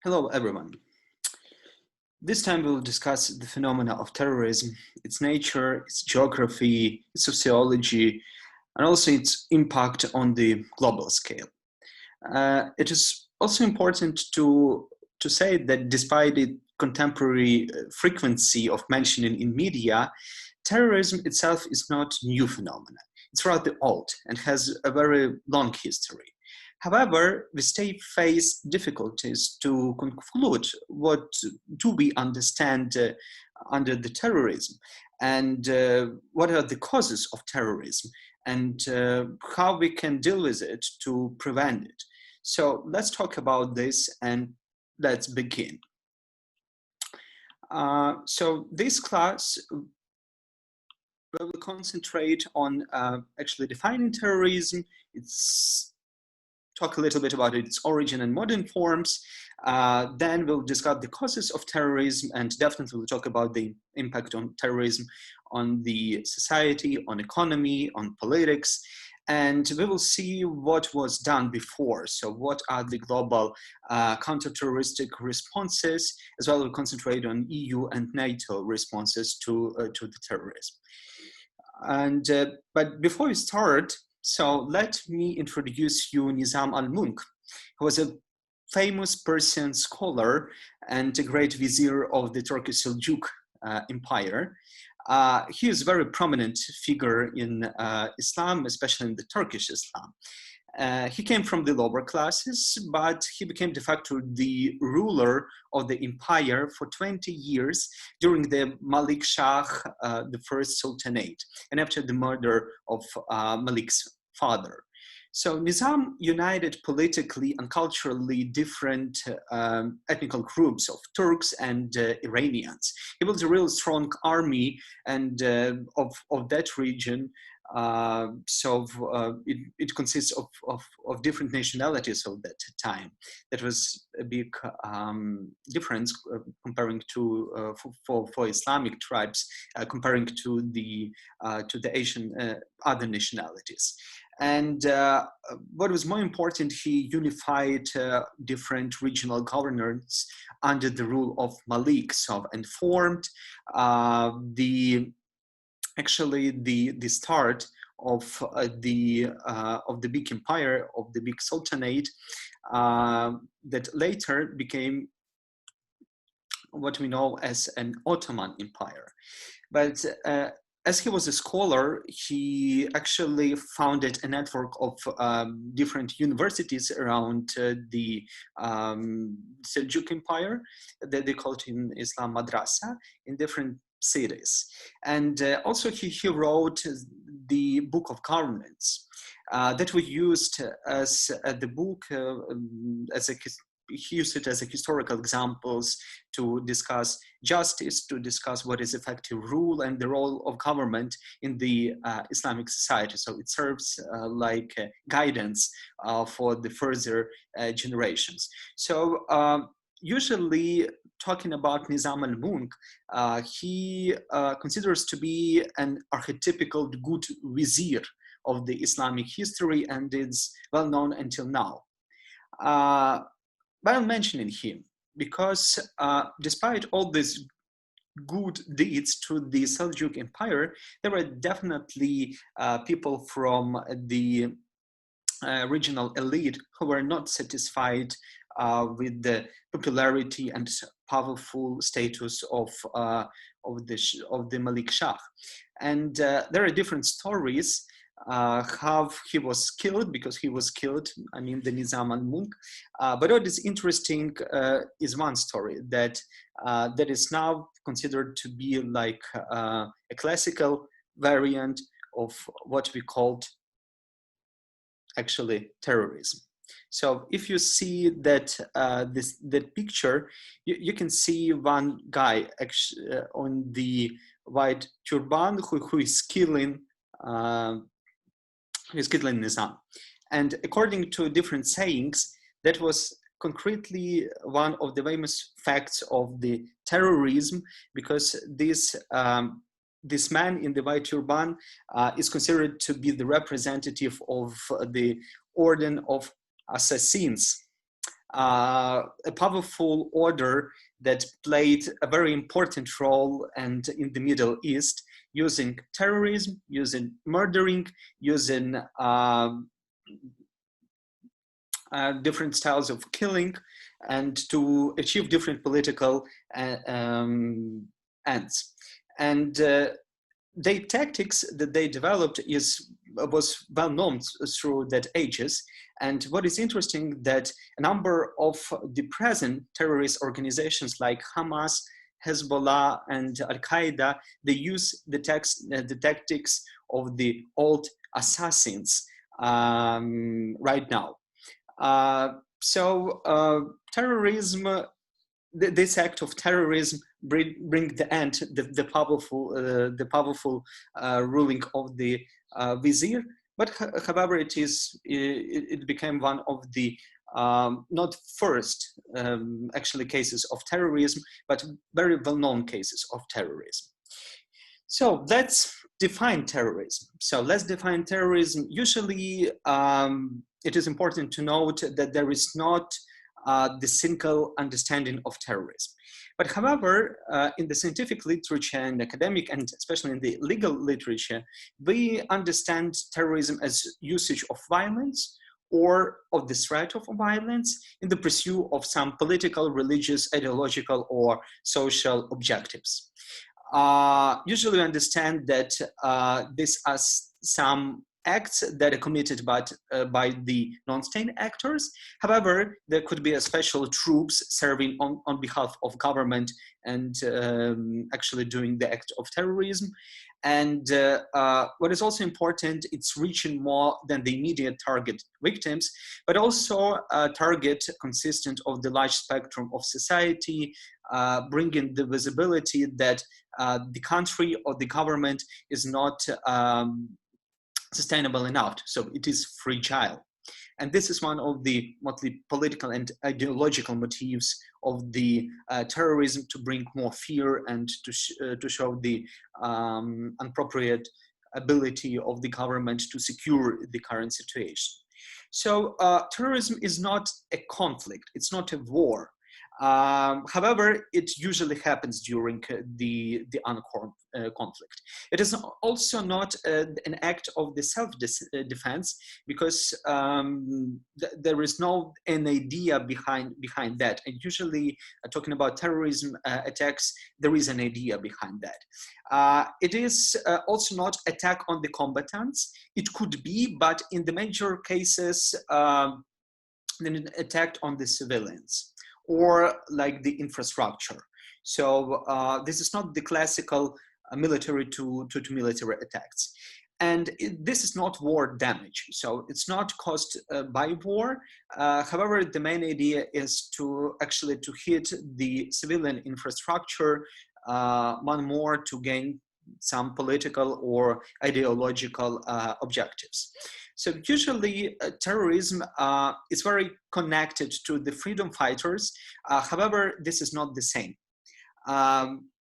Hello, everyone. This time we'll discuss the phenomena of terrorism, its nature, its geography, its sociology, and also its impact on the global scale. It is also important to say that despite the contemporary frequency of mentioning in media, terrorism itself is not a new phenomenon. It's rather old and has a very long history. However, we still face difficulties to conclude what do we understand under the terrorism and what are the causes of terrorism and how we can deal with it to prevent it. So let's talk about this and let's begin. So this class will concentrate on actually defining terrorism, its talk a little bit about its origin and modern forms. Then we'll discuss the causes of terrorism and definitely we'll talk about the impact on terrorism on the society, on economy, on politics. And we will see what was done before. So what are the global counter-terroristic responses, as well as we'll concentrate on EU and NATO responses to the terrorism. And but before we start, so let me introduce you Nizam al-Mulk, who was a famous Persian scholar and a great vizier of the Turkish Seljuk Empire. He is a very prominent figure in Islam, especially in the Turkish Islam. He came from the lower classes, but he became de facto the ruler of the empire for 20 years during the Malik Shah, the first sultanate, and after the murder of Malik's father. So Nizam united politically and culturally different ethnic groups of Turks and Iranians. He built a real strong army and of that region. It consists of different nationalities of that time. That was a big difference comparing to for Islamic tribes, comparing to the Asian other nationalities. And what was more important, he unified different regional governors under the rule of Malik, and formed the start of the big empire, of the big sultanate that later became what we know as an Ottoman Empire. But as he was a scholar, he actually founded a network of different universities around the Seljuk Empire, that they called in Islam madrasa, in different cities. And also he wrote the Book of Governance that was used as the book he used it as a historical examples to discuss justice, to discuss what is effective rule and the role of government in the Islamic society. So it serves like guidance for the further generations. So usually talking about Nizam al-Mulk, he considers to be an archetypical good vizier of the Islamic history and is well known until now. But I'm mentioning him because despite all these good deeds to the Seljuk Empire, there were definitely people from the regional elite who were not satisfied with the popularity and powerful status of the Malik Shah. And there are different stories how he was killed, because he was killed, I mean the Nizam al-Mulk. But what is interesting is one story that is now considered to be like a classical variant of what we called actually terrorism. So if you see that that picture, you can see one guy actually, on the white turban who is killing Nizam. And according to different sayings, that was concretely one of the famous facts of the terrorism, because this man in the white turban is considered to be the representative of the Order of Assassins. a powerful order that played a very important role and in the Middle East, using terrorism, using murdering, using different styles of killing, and to achieve different political ends. And their tactics that they developed was well known through that ages. And what is interesting, that a number of the present terrorist organizations like Hamas, Hezbollah, and Al-Qaeda, they use the tactics of the old assassins right now. Terrorism, this act of terrorism bring the end, the powerful ruling of the vizier. But however, it became one of the not first actually cases of terrorism, but very well-known cases of terrorism. So let's define terrorism. Usually, it is important to note that there is not the single understanding of terrorism. But however, in the scientific literature and academic, and especially in the legal literature, we understand terrorism as usage of violence or of the threat of violence in the pursuit of some political, religious, ideological, or social objectives. Usually we understand that these are some acts that are committed by the non-state actors. However, there could be a special troops serving on behalf of government and actually doing the act of terrorism. And what is also important, it's reaching more than the immediate target victims, but also a target consistent of the large spectrum of society, bringing the visibility that the country or the government is not sustainable enough, so it is fragile. And this is one of the mostly political and ideological motives of the terrorism, to bring more fear and to show the inappropriate ability of the government to secure the current situation. So terrorism is not a conflict, it's not a war. However, it usually happens during the armed conflict. It is also not an act of the self-defense, because there is no an idea behind that. And usually, talking about terrorism attacks, there is an idea behind that. It is also not attack on the combatants. It could be, but in the major cases, then attack on the civilians, or like the infrastructure. So this is not the classical military to military attacks. And this is not war damage. So it's not caused by war. However, the main idea is to actually to hit the civilian infrastructure one more to gain some political or ideological objectives. So usually terrorism is very connected to the freedom fighters. However, this is not the same.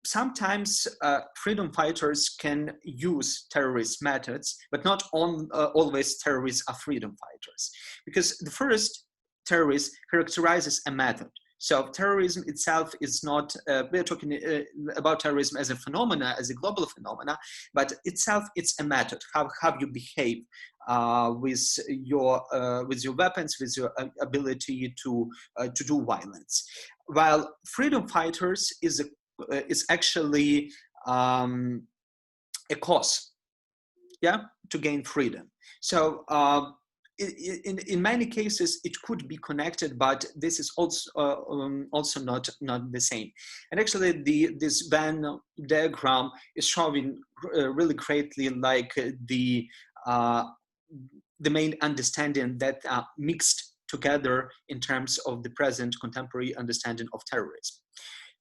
Sometimes freedom fighters can use terrorist methods, but not always terrorists are freedom fighters. Because the first terrorist characterizes a method. So terrorism itself is not, we're talking about terrorism as a phenomena, as a global phenomena, but itself it's a method, how you behave with your weapons, with your ability to do violence. While freedom fighters is actually a cause, yeah, to gain freedom. So in many cases, it could be connected, but this is also not the same. And actually, this Venn diagram is showing really greatly like the main understanding that are mixed together in terms of the present contemporary understanding of terrorism.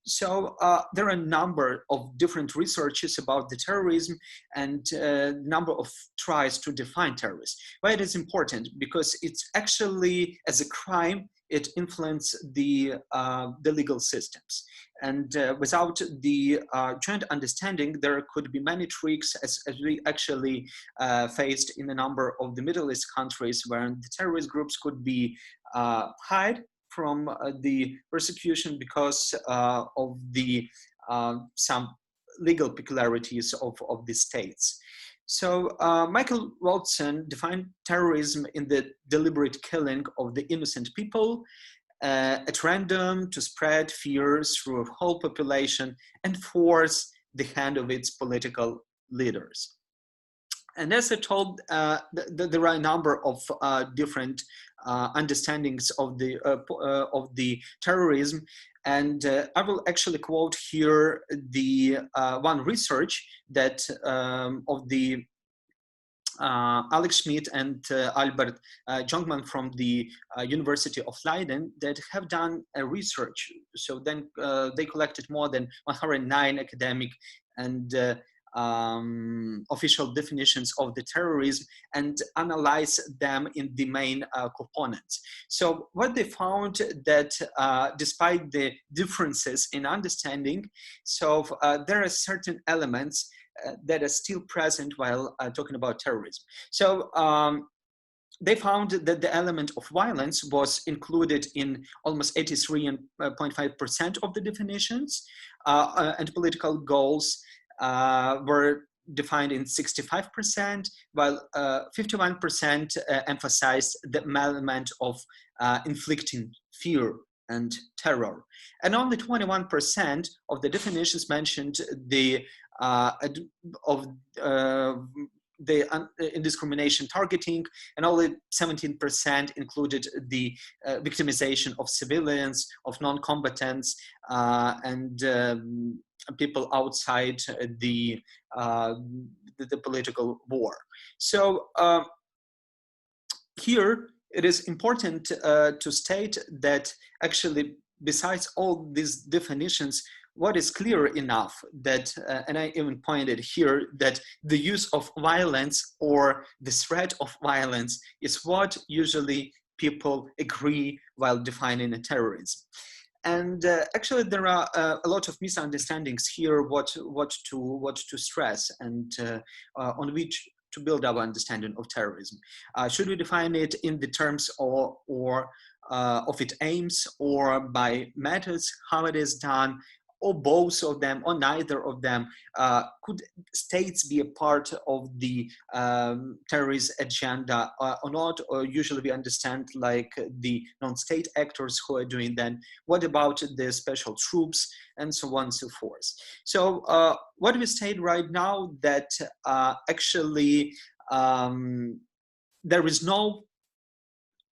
So there are a number of different researches about the terrorism and a number of tries to define terrorism. Why it is important? Because it's actually, as a crime, it influences the legal systems. And without the joint understanding, there could be many tricks, as we actually faced in a number of the Middle East countries, where the terrorist groups could be hide from the persecution because of the some legal peculiarities of the states. So Michael Watson defined terrorism in the deliberate killing of the innocent people at random to spread fear through a whole population and force the hand of its political leaders. And as I told, there are a number of different understandings of the terrorism, and I will actually quote here the one research that of the Alex Schmidt and Albert Jungmann from the University of Leiden that have done a research. So then they collected more than 109 academic and official definitions of the terrorism and analyze them in the main components. So what they found that despite the differences in understanding, so there are certain elements that are still present while talking about terrorism. So they found that the element of violence was included in almost 83.5% of the definitions, and political goals were defined in 65%, while 51% emphasized the element of inflicting fear and terror. And only 21% of the definitions mentioned the indiscrimination targeting, and only 17% included the victimization of civilians, of non-combatants, and people outside the political war. So here it is important to state that actually, besides all these definitions, what is clear enough that, and I even pointed here, that the use of violence or the threat of violence is what usually people agree while defining a terrorism. And actually, there are a lot of misunderstandings here. What to stress, and on which to build our understanding of terrorism. Should we define it in the terms of its aims, or by methods, how it is done, or both of them, or neither of them? Could states be a part of the terrorist agenda or not? Or usually we understand like the non-state actors who are doing that. What about the special troops, and so on and so forth? So what we state right now, that actually there is no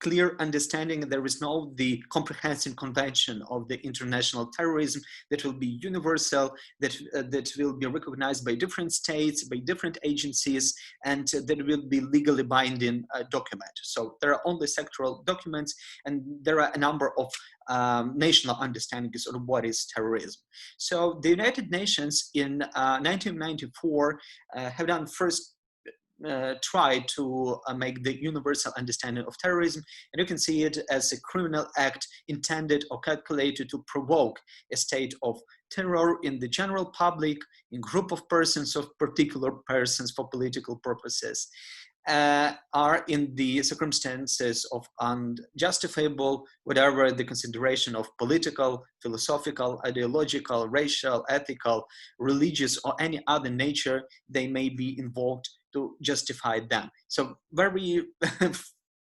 clear understanding, there is no the comprehensive convention of the international terrorism that will be universal, that will be recognized by different states, by different agencies, and that will be legally binding document. So there are only sectoral documents, and there are a number of national understandings of what is terrorism. So the United Nations in 1994 have done first try to make the universal understanding of terrorism, and you can see it as a criminal act intended or calculated to provoke a state of terror in the general public, in group of persons, of particular persons for political purposes, are in the circumstances of unjustifiable, whatever the consideration of political, philosophical, ideological, racial, ethical, religious, or any other nature they may be involved to justify them. So very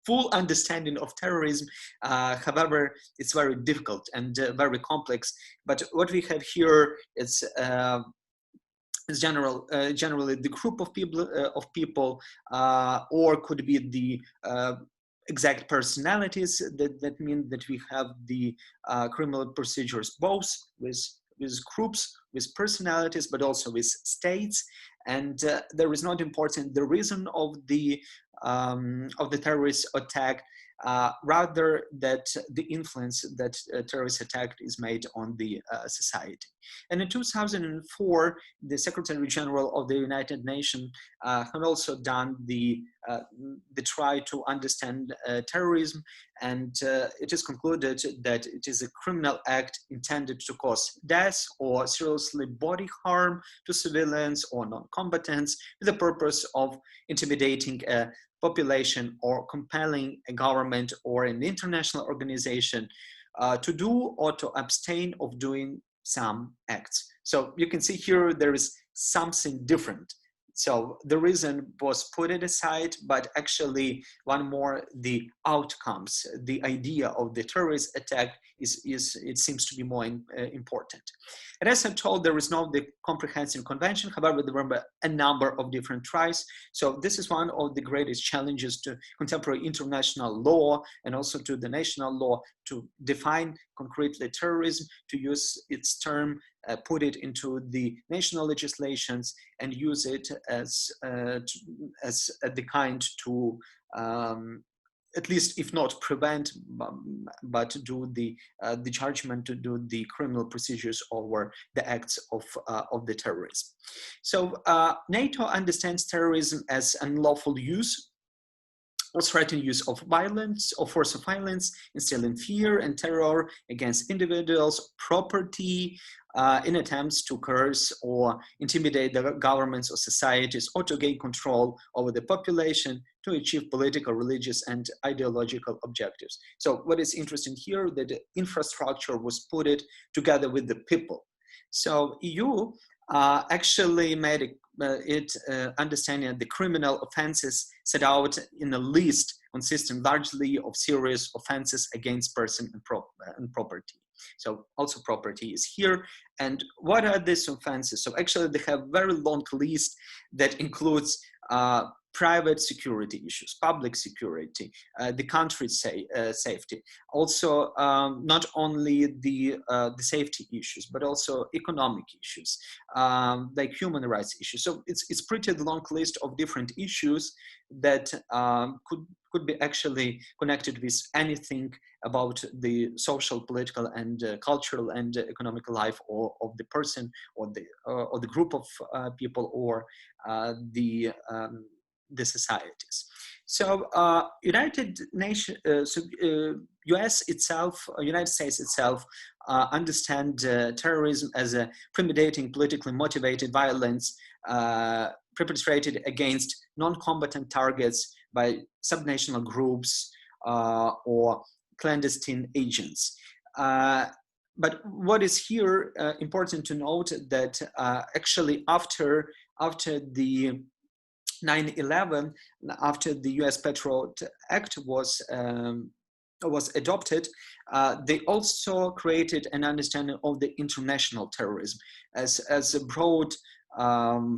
full understanding of terrorism, however, it's very difficult and very complex. But what we have here is generally the group of people, or could be the exact personalities that mean that we have the criminal procedures both with groups, with personalities, but also with states. And there is not important the reason of the terrorist attack, rather that the influence that a terrorist attack is made on the society. And in 2004, the Secretary General of the United Nations had also done the try to understand terrorism, and it is concluded that it is a criminal act intended to cause death or seriously bodily harm to civilians or non-combatants with the purpose of intimidating a population or compelling a government or an international organization to do or to abstain of doing some acts. So you can see here there is something different. So the reason was put it aside, but actually one more, the outcomes, the idea of the terrorist attack it seems to be more important. And as I'm told, there is no the comprehensive convention. However, there were a number of different tries. So this is one of the greatest challenges to contemporary international law and also to the national law, to define concretely terrorism, to use its term, put it into the national legislations, and use it as the kind to at least, if not prevent, but do the judgment, to do the criminal procedures over the acts of the terrorism. So NATO understands terrorism as unlawful use or threatened use of violence or force of violence, instilling fear and terror against individuals, property, in attempts to coerce or intimidate the governments or societies, or to gain control over the population to achieve political, religious, and ideological objectives. So what is interesting here, that the infrastructure was put it together with the people. So EU actually made it understanding the criminal offenses set out in a list consisting largely of serious offenses against person and property. So also property is here. And what are these offenses? So actually they have a very long list that includes private security issues, public security, the country's safety. Also, not only the safety issues, but also economic issues, like human rights issues. So it's pretty long list of different issues that could be actually connected with anything about the social, political, and cultural and economic life of the person or the group of people, or the societies. So United States itself understand terrorism as a premeditating, politically motivated violence perpetrated against non-combatant targets by subnational groups or clandestine agents. But what is here important to note, that actually after the 9/11, after the U.S. Patriot Act was adopted, they also created an understanding of the international terrorism as a broad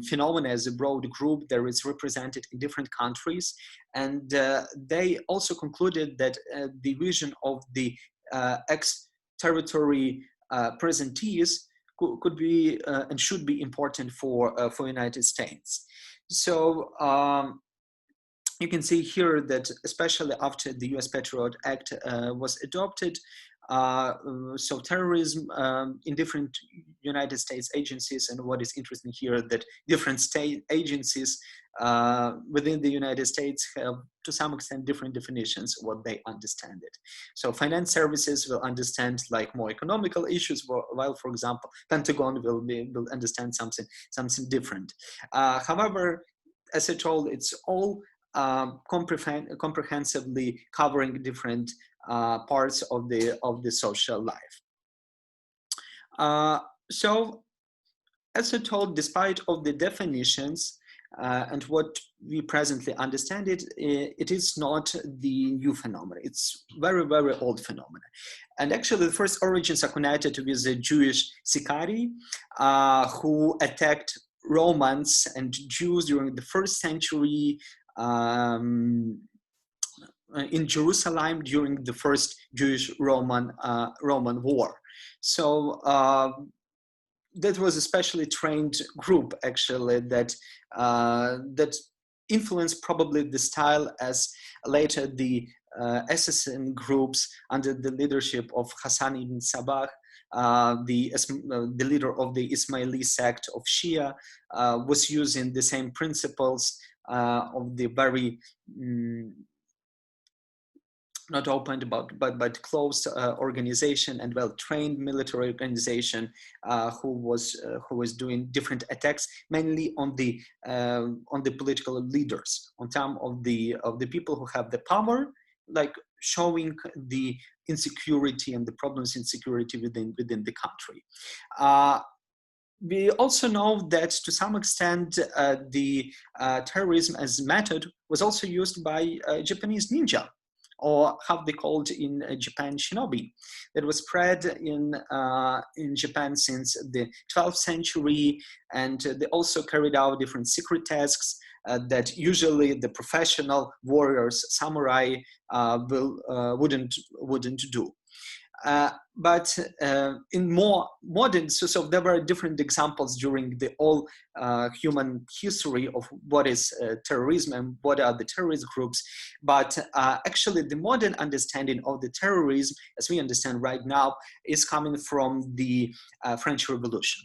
phenomenon, as a broad group that is represented in different countries. And they also concluded that the vision of the ex-territory presentees could be and should be important for United States. So you can see here that especially after the US Patriot Act was adopted, so terrorism in different United States agencies, and what is interesting here, that different state agencies within the United States have to some extent different definitions what they understand it. So finance services will understand like more economical issues, while for example Pentagon will understand something different. However, as I told, it's all comprehensively covering different parts of the social life. So as I told, despite of the definitions and what we presently understand it is not the new phenomenon. It's very, very old phenomenon. And actually the first origins are connected with the Jewish Sicarii who attacked Romans and Jews during the first century in Jerusalem during the first Jewish-Roman war. So that was a specially trained group actually that influenced probably the style as later the assassin groups under the leadership of Hassan ibn Sabah, the leader of the Ismaili sect of Shia, was using the same principles of the very not opened but closed organization and well-trained military organization who was doing different attacks mainly on the political leaders, on some of the people who have the power, like showing the insecurity and the problems in security within the country. We also know that to some extent the terrorism as method was also used by Japanese ninja, or how they called in Japan shinobi, that was spread in Japan since the 12th century, and they also carried out different secret tasks that usually the professional warriors, samurai, wouldn't do. But in more modern, so there were different examples during the whole human history of what is terrorism and what are the terrorist groups. But actually, the modern understanding of the terrorism, as we understand right now, is coming from the French Revolution.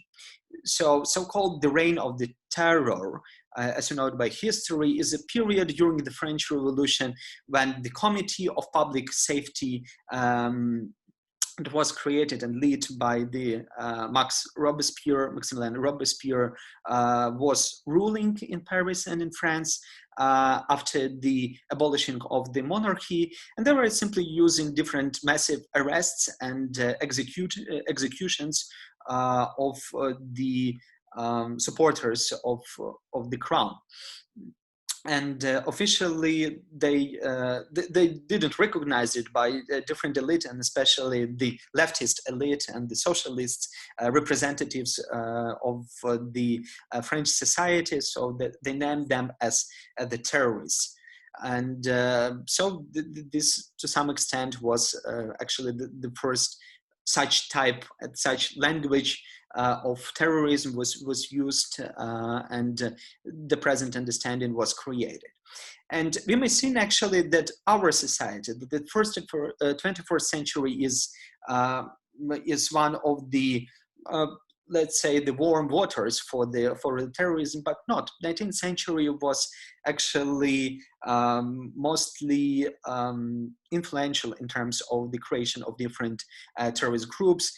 So-called the reign of the terror, as you know by history, is a period during the French Revolution when the Committee of Public Safety it was created and led by the Maximilien Robespierre, was ruling in Paris and in France after the abolishing of the monarchy, and they were simply using different massive arrests and executions of the supporters of the crown. And officially, they didn't recognize it by a different elite, and especially the leftist elite and the socialist representatives of the French society. So that they named them as the terrorists. And so this, to some extent, was actually the first such language of terrorism was used, and the present understanding was created. And we may see actually that our society, the 21st century is one of the let's say the warm waters for the terrorism, but not. 19th century was actually mostly influential in terms of the creation of different terrorist groups,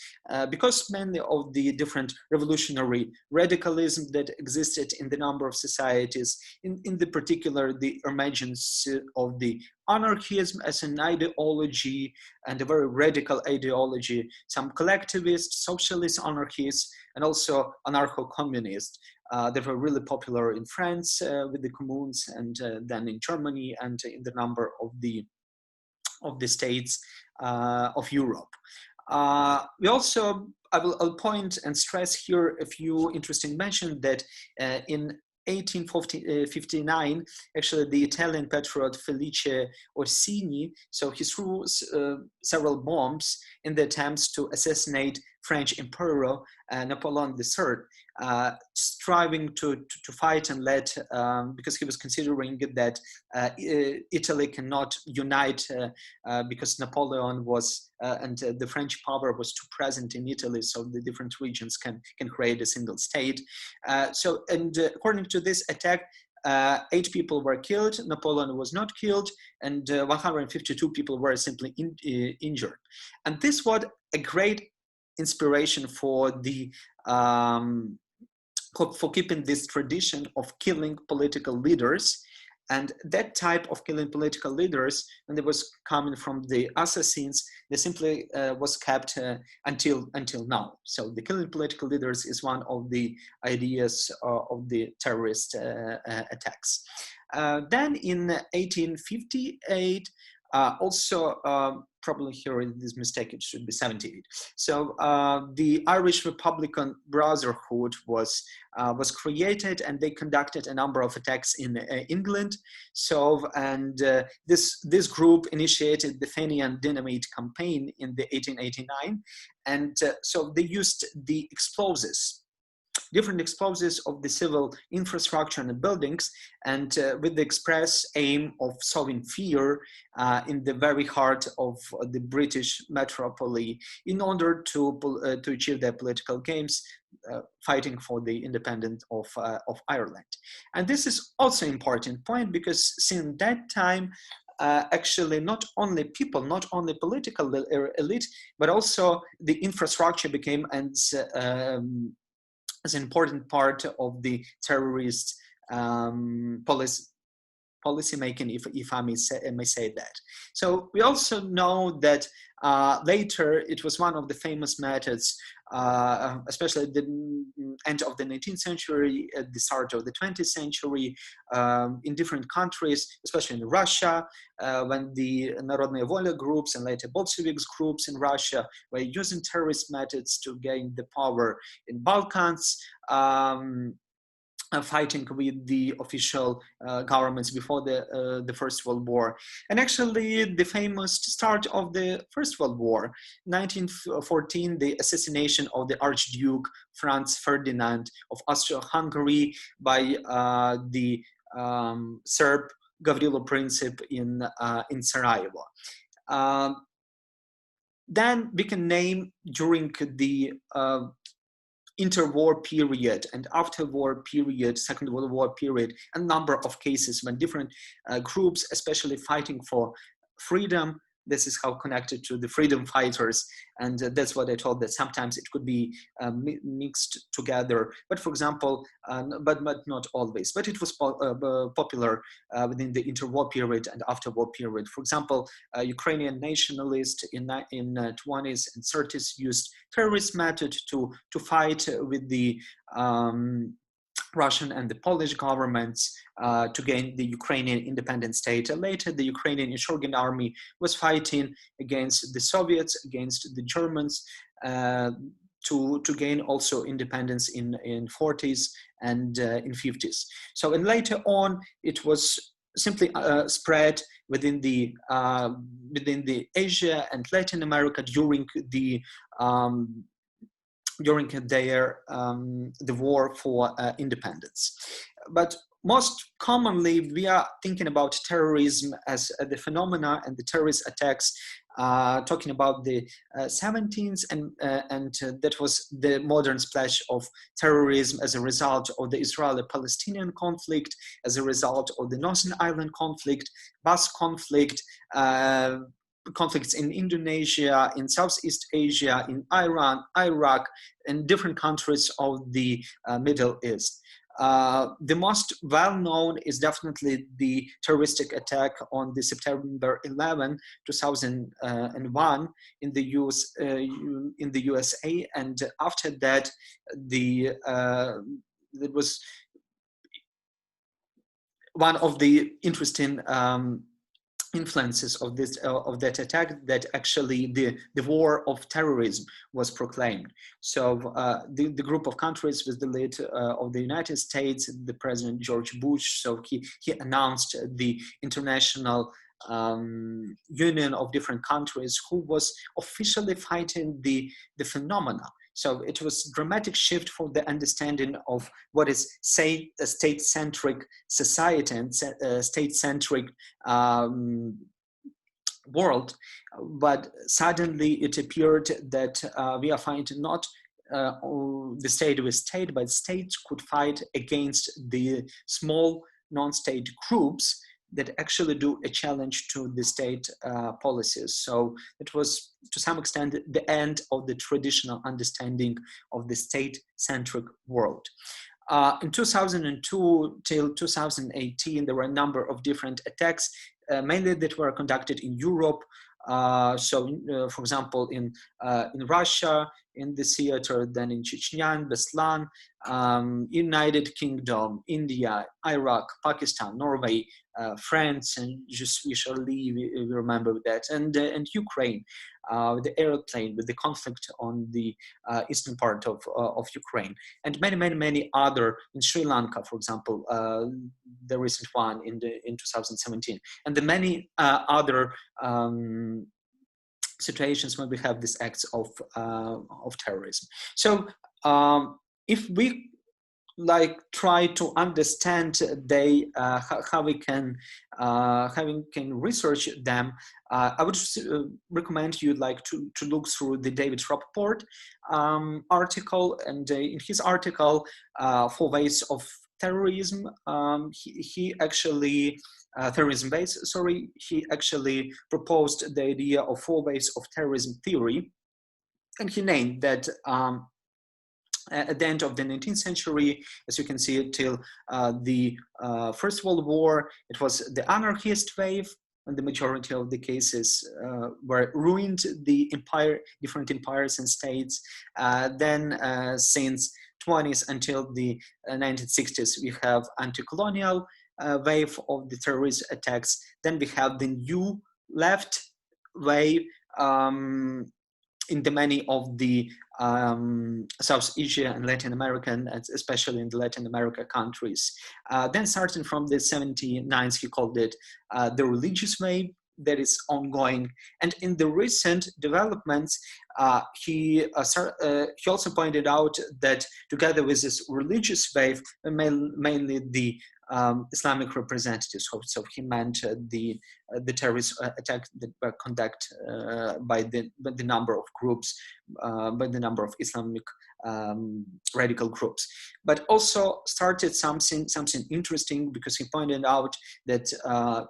because many of the different revolutionary radicalism that existed in the number of societies, in the particular the emergence of the anarchism as an ideology, and a very radical ideology, some collectivist, socialist anarchists, and also anarcho-communists that were really popular in France with the communes, and then in Germany, and in the number of the states of Europe. We also, I'll point and stress here a few interesting mentions that in 1859, actually the Italian patriot Felice Orsini, so he threw several bombs in the attempts to assassinate French Emperor Napoleon III, striving to fight and let, because he was considering that Italy cannot unite because Napoleon was, and the French power was too present in Italy, so the different regions can create a single state. And according to this attack, 8 people were killed, Napoleon was not killed, and 152 people were simply injured. And this was a great inspiration for the for keeping this tradition of killing political leaders. And that type of killing political leaders, and it was coming from the assassins, they simply was kept until now. So the killing political leaders is one of the ideas of the terrorist attacks. Then in 1858, also probably here in this mistake, it should be 78. So the Irish Republican Brotherhood was created, and they conducted a number of attacks in England. So, and this group initiated the Fenian Dynamite campaign in the 1889, and so they used the explosives, different explosives of the civil infrastructure and the buildings, and with the express aim of sowing fear in the very heart of the British metropole, in order to achieve their political gains, fighting for the independence of Ireland. And this is also an important point, because since that time, actually not only people, not only political elite, but also the infrastructure became as an important part of the terrorist policy policymaking, if I may say that. So we also know that later it was one of the famous methods, especially at the end of the 19th century, at the start of the 20th century, in different countries, especially in Russia, when the Народная Воля groups and later Bolsheviks groups in Russia were using terrorist methods to gain the power in Balkans. Fighting with the official governments before the First World War. And actually the famous start of the First World War, 1914, the assassination of the Archduke Franz Ferdinand of Austria-Hungary by the Serb Gavrilo Princip in Sarajevo. Then we can name during the interwar period and after-war period, Second World War period, a number of cases when different groups, especially fighting for freedom, this is how connected to the freedom fighters, and that's what I told, that sometimes it could be mixed together. But for example, but not always. But it was popular within the interwar period and after-war period. For example, Ukrainian nationalists in 20s and 30s used terrorist method to fight with the Russian and the Polish governments to gain the Ukrainian independent state. And later, the Ukrainian insurgent army was fighting against the Soviets, against the Germans, to gain also independence in 40s and in 50s. So, and later on, it was simply spread within the Asia and Latin America during the the war for independence. But most commonly, we are thinking about terrorism as the phenomena and the terrorist attacks, talking about the 17th, and that was the modern splash of terrorism as a result of the Israeli-Palestinian conflict, as a result of the Northern Ireland conflict, Basque conflict, conflicts in Indonesia, in Southeast Asia, in Iran, Iraq, and different countries of the Middle East. The most well-known is definitely the terroristic attack on the September 11, 2001 in the USA, and after that, it was one of the interesting influences of that attack, that actually the war of terrorism was proclaimed. So the group of countries with the lead of the United States, the President George Bush, so he announced the international union of different countries who was officially fighting the phenomena. So it was a dramatic shift for the understanding of what is, say, a state-centric society and state-centric world. But suddenly it appeared that we are fighting not the state with state, but states could fight against the small non-state groups that actually do a challenge to the state policies. So it was, to some extent, the end of the traditional understanding of the state-centric world. In 2002 till 2018, there were a number of different attacks, mainly that were conducted in Europe. For example, in Russia, in the theater, then in Chechnya, Beslan, United Kingdom, India, Iraq, Pakistan, Norway, France, and Je suis Charlie, we remember that, and Ukraine, the airplane with the conflict on the eastern part of Ukraine, and many other, in Sri Lanka, for example, the recent one in 2017, and the many other situations when we have these acts of terrorism. So if we try to understand how we can research them, I would recommend you to look through the David Rappaport article, and in his article, 4 Ways of Terrorism, he actually terrorism-based, sorry, he actually proposed the idea of 4 ways of terrorism theory, and he named that at the end of the 19th century, as you can see, till the First World War, it was the anarchist wave, and the majority of the cases were ruined the empire, different empires and states. Then since 20s until the 1960s, we have anti-colonial wave of the terrorist attacks. Then we have the new left wave in the many of the South Asia and Latin American, especially in the Latin America countries. Then starting from the 79s, he called it the religious wave that is ongoing. And in the recent developments, he also pointed out that together with this religious wave, mainly the Islamic representatives. So he meant the terrorist attack that were conducted by the number of groups, by the number of Islamic radical groups. But also started something interesting, because he pointed out that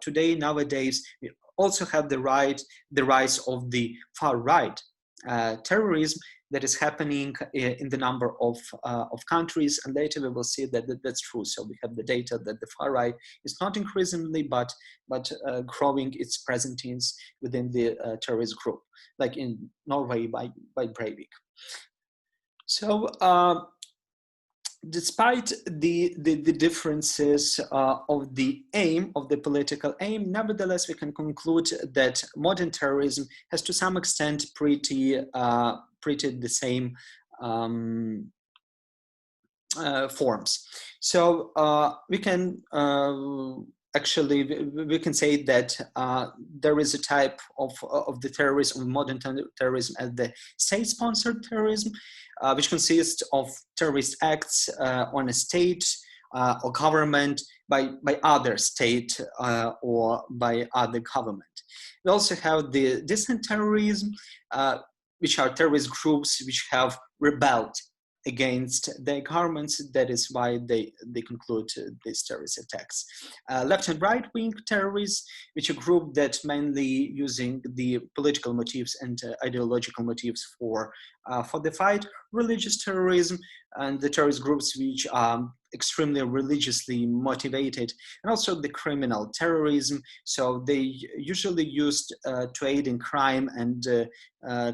today, nowadays, we also have the rise of the far right terrorism that is happening in the number of countries, and later we will see that that's true. So we have the data that the far right is not increasingly, but growing its presence within the terrorist group, like in Norway by Breivik. So despite the differences of the aim, of the political aim, nevertheless, we can conclude that modern terrorism has to some extent pretty the same forms. So we can actually, we can say that there is a type of the terrorism, modern terrorism, as the state-sponsored terrorism, which consists of terrorist acts on a state or government by other state or by other government. We also have the dissident terrorism, which are terrorist groups which have rebelled against their governments. That is why they conclude these terrorist attacks. Left and right wing terrorists, which are a group that mainly using the political motives and ideological motives for the fight. Religious terrorism, and the terrorist groups which are extremely religiously motivated, and also the criminal terrorism. So they usually used to aid in crime and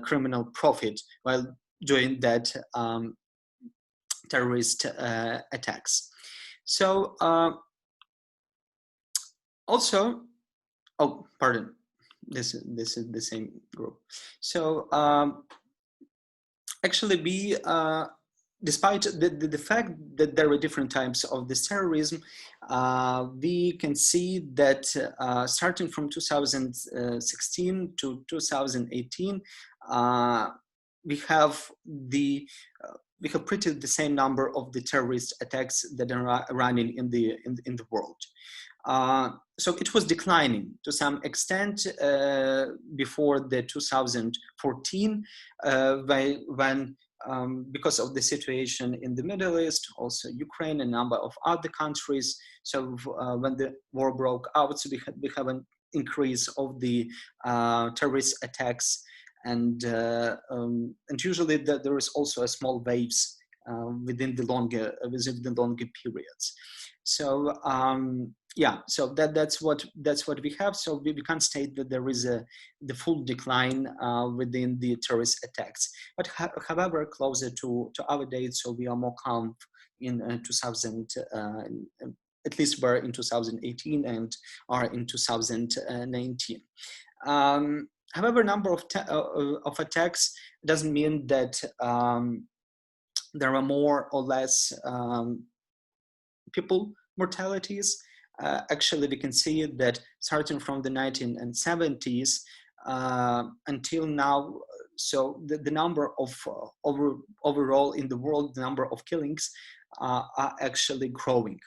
criminal profit while doing that terrorist attacks. So also, oh, pardon, this is the same group. So actually, we despite the fact that there are different types of this terrorism, we can see that starting from 2016 to 2018, we have pretty the same number of the terrorist attacks that are running in the world. So it was declining to some extent before the 2014, when because of the situation in the Middle East, also Ukraine, a number of other countries. So when the war broke out, so we have an increase of the terrorist attacks, and usually there is also a small waves within the longer periods. So yeah, so that's what we have. So we can't state that there is the full decline within the terrorist attacks. But however, closer to our date, so we are more calm in 2000. At least we're in 2018 and are in 2019. However, number of attacks doesn't mean that there are more or less people mortalities. Actually, we can see that starting from the 1970s until now, so the number of overall in the world, the number of killings are actually growing.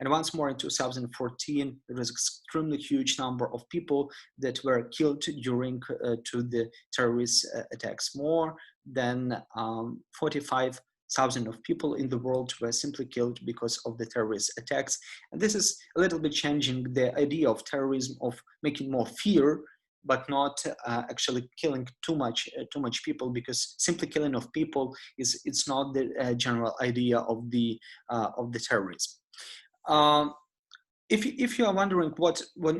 And once more in 2014, there was an extremely huge number of people that were killed during to the terrorist attacks. More than 45,000 of people in the world were simply killed because of the terrorist attacks. And this is a little bit changing the idea of terrorism, of making more fear but not actually killing too much people, because simply killing of people it's not the general idea of the terrorism. If you are wondering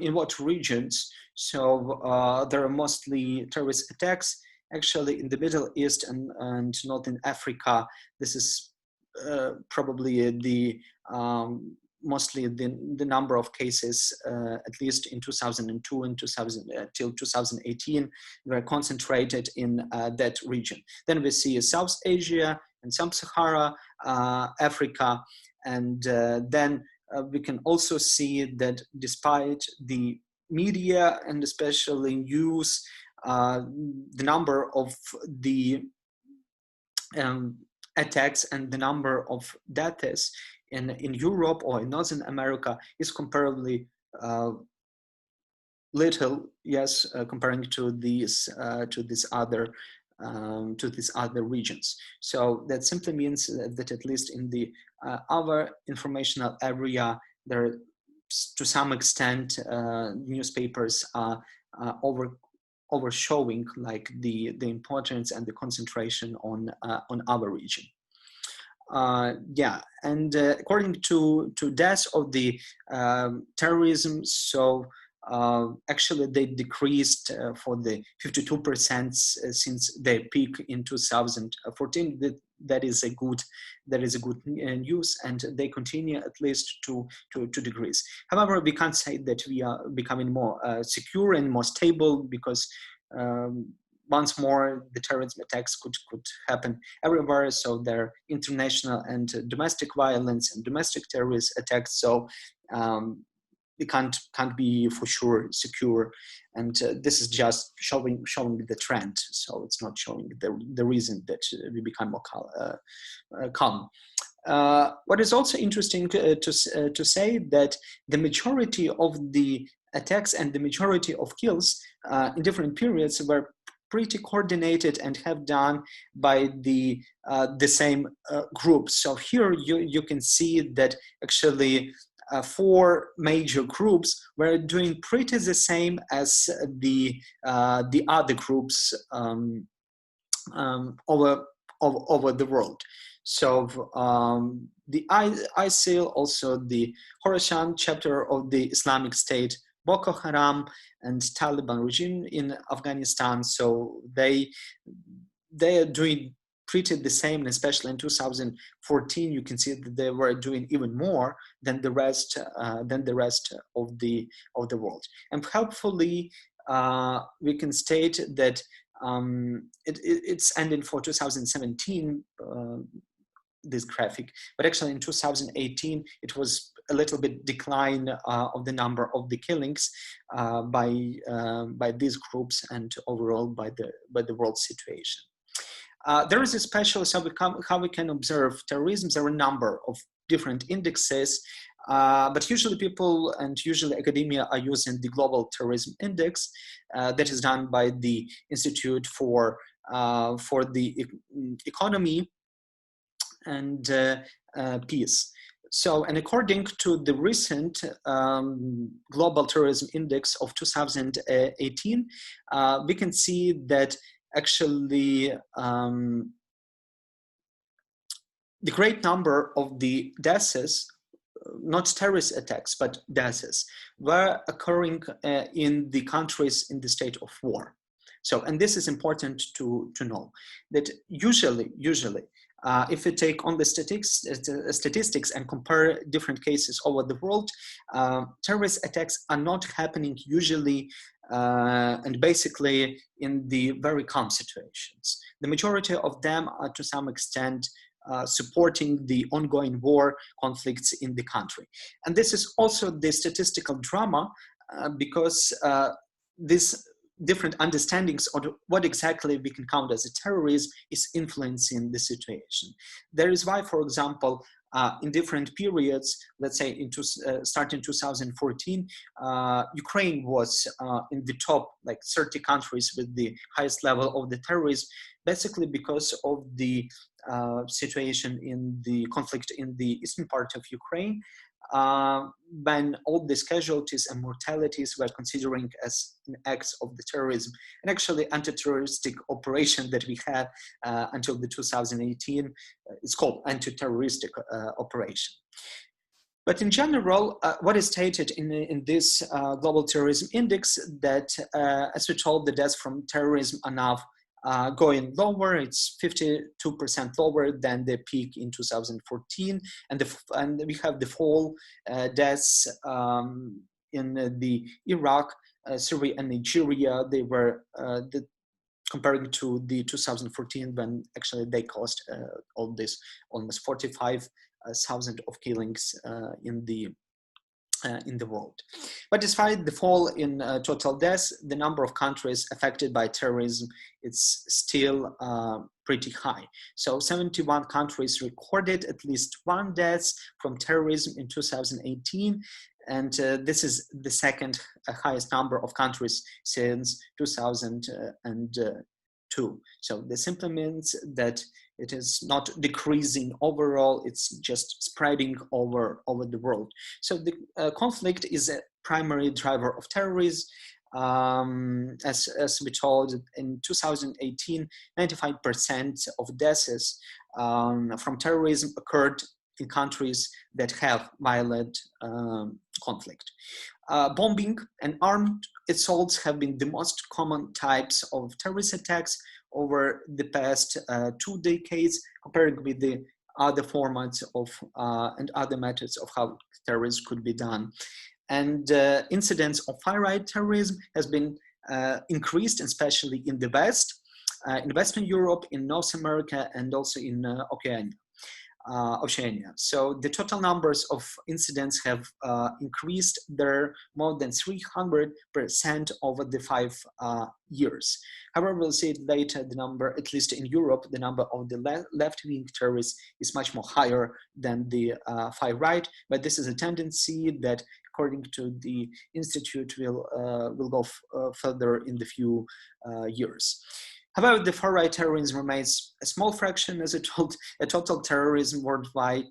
in what regions, so there are mostly terrorist attacks actually in the Middle East and Northern Africa. This is probably the mostly the number of cases, at least in 2002 and 2000 till 2018, were concentrated in that region. Then we see South Asia and Sub-Sahara Africa, and then we can also see that despite the media and especially news, the number of the attacks and the number of deaths in Europe or in Northern America is comparably little, yes, comparing to these other regions. So that simply means that at least in the our informational area, there, to some extent, newspapers are overshowing like the importance and the concentration on our region. Yeah, and according to deaths of the terrorism, so actually they decreased for the 52% since their peak in 2014. That is a good news, and they continue at least to decrease. However, we can't say that we are becoming more secure and more stable, because once more the terrorism attacks could happen everywhere. So there are international and domestic violence and domestic terrorist attacks. So we can't be for sure secure, and this is just showing the trend. So it's not showing the reason that we become more calm. What is also interesting to say that the majority of the attacks and the majority of kills in different periods were pretty coordinated and have done by the same groups. So here you can see that actually 4 major groups were doing pretty the same as the other groups over the world. So the ISIL, also the Khorasan chapter of the Islamic State, Boko Haram, and Taliban regime in Afghanistan. So they are doing pretty the same, and especially in 2014, you can see that they were doing even more than the rest of the world. And helpfully, we can state that it's ending for 2017. This graphic, but actually in 2018 it was a little bit decline of the number of the killings by these groups and overall by the world situation. There is a special, so how we can observe terrorism. There are a number of different indexes, but usually people and usually academia are using the Global Terrorism Index that is done by the Institute for the Economy and Peace. So, and according to the recent Global Terrorism Index of 2018, we can see that actually the great number of the deaths, not terrorist attacks, but deaths, were occurring in the countries in the state of war. So, and this is important to know, that usually, if we take on the statistics and compare different cases over the world, terrorist attacks are not happening usually and basically in the very calm situations. The majority of them are to some extent supporting the ongoing war conflicts in the country. And this is also the statistical drama because this different understandings of what exactly we can count as a terrorism is influencing the situation. There is why, for example, in different periods, let's say starting 2014, Ukraine was in the top like 30 countries with the highest level of the terrorism, basically because of the situation in the conflict in the eastern part of Ukraine, when all these casualties and mortalities were considering as an acts of the terrorism and actually anti-terroristic operation that we had until the 2018. It's called anti-terroristic operation. But in general, what is stated in this global terrorism index that, as we told, the deaths from terrorism are now going lower. It's 52% lower than the peak in 2014, and we have the fall deaths in the Iraq, Syria, and Nigeria. They were comparing to the 2014, when actually they caused all this almost 45,000 of killings in the world. But despite the fall in total deaths, the number of countries affected by terrorism is still pretty high. So 71 countries recorded at least one death from terrorism in 2018. And this is the second highest number of countries since 2002. So this simply means that it is not decreasing overall, it's just spreading over the world. So the conflict is a primary driver of terrorism. As we told, in 2018, 95% of deaths from terrorism occurred in countries that have violent conflict. Bombing and armed assaults have been the most common types of terrorist attacks over the past 2 decades, compared with the other formats of and other methods of how terrorism could be done. And incidents of far-right terrorism has been increased, especially in the West, in Western Europe, in North America, and also in Oceania. So the total numbers of incidents have increased there more than 300% over the 5 years. However, we'll see it later, the number, at least in Europe, the number of the left-wing terrorists is much more higher than the far right, but this is a tendency that, according to the Institute, will go further in the few years. However, the far-right terrorism remains a small fraction, as I told, a total terrorism worldwide.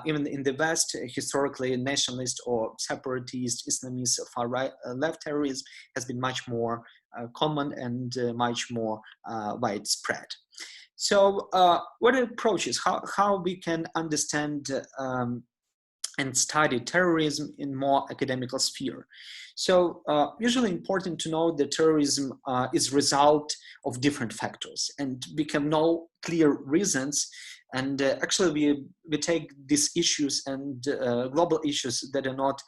Even in the West, historically, nationalist or separatist, Islamist, far-right, left terrorism has been much more common and much more widespread. So what are approaches? How we can understand and study terrorism in more academical sphere. So usually important to know that terrorism is result of different factors, and we have no clear reasons. And actually we take these issues and global issues that are not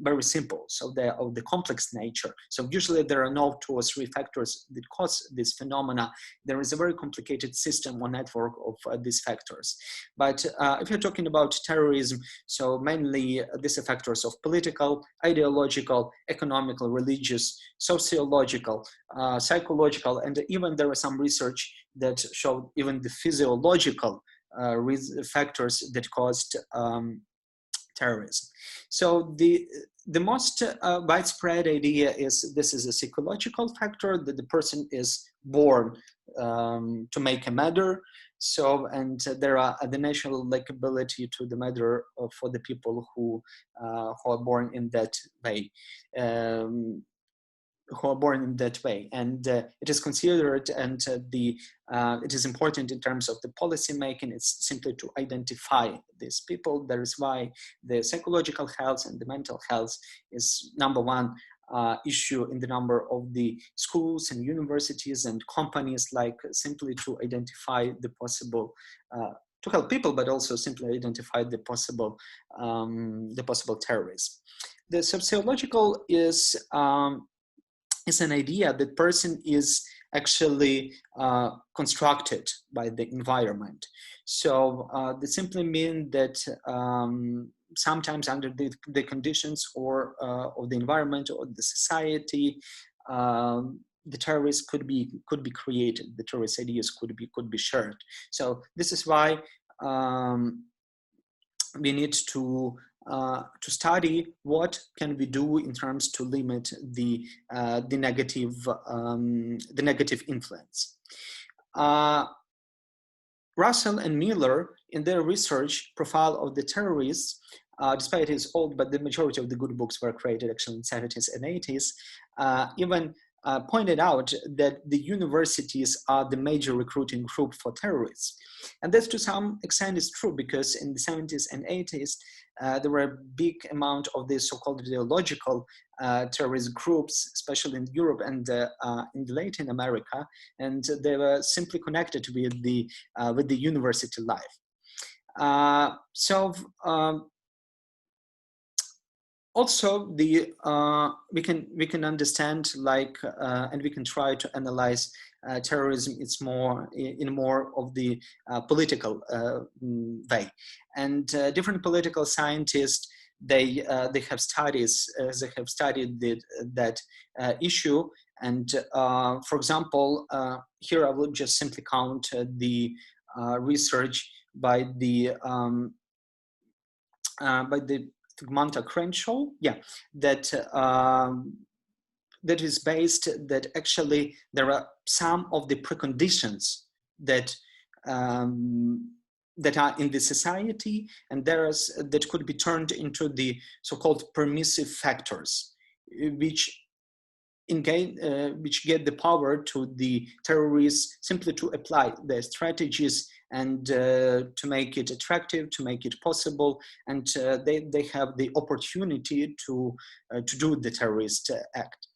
very simple. So they are of the complex nature. So usually there are no 2 or 3 factors that cause this phenomena. There is a very complicated system or network of these factors. But if you're talking about terrorism, so mainly these are factors of political, ideological, economical, religious, sociological, psychological, and even there are some research that showed even the physiological factors that caused terrorism. So the most widespread idea is this is a psychological factor, that the person is born to make a murder. So, and there are the natural likability to the murder for the people who are born in that way. And it is considered, and it is important in terms of the policy making. It's simply to identify these people. That is why the psychological health and the mental health is #1 issue in the number of the schools and universities and companies, like simply to identify the possible to help people, but also simply identify the possible terrorism. The sociological is an idea that person is actually constructed by the environment. So they simply mean that sometimes under the conditions or of the environment or the society, the terrorists could be created. The terrorist ideas could be shared. So this is why we need to study what can we do in terms to limit the negative influence. Russell and Miller, in their research profile of the terrorists, despite it's old, but the majority of the good books were created actually in 70s and 80s, even pointed out that the universities are the major recruiting group for terrorists. And this to some extent is true, because in the 70s and 80s, there were a big amount of the so-called ideological terrorist groups, especially in Europe and in Latin America, and they were simply connected with the university life. Also, we can understand, like, and we can try to analyze terrorism. It's more in more of the political way, and different political scientists, they have studies, they have studied that issue. And for example, here I will just simply count the research by the Manta Crenshaw, that that is based that actually there are some of the preconditions that that are in the society, and that could be turned into the so-called permissive factors, which get the power to the terrorists simply to apply their strategies and to make it attractive, to make it possible, and they have the opportunity to do the terrorist act.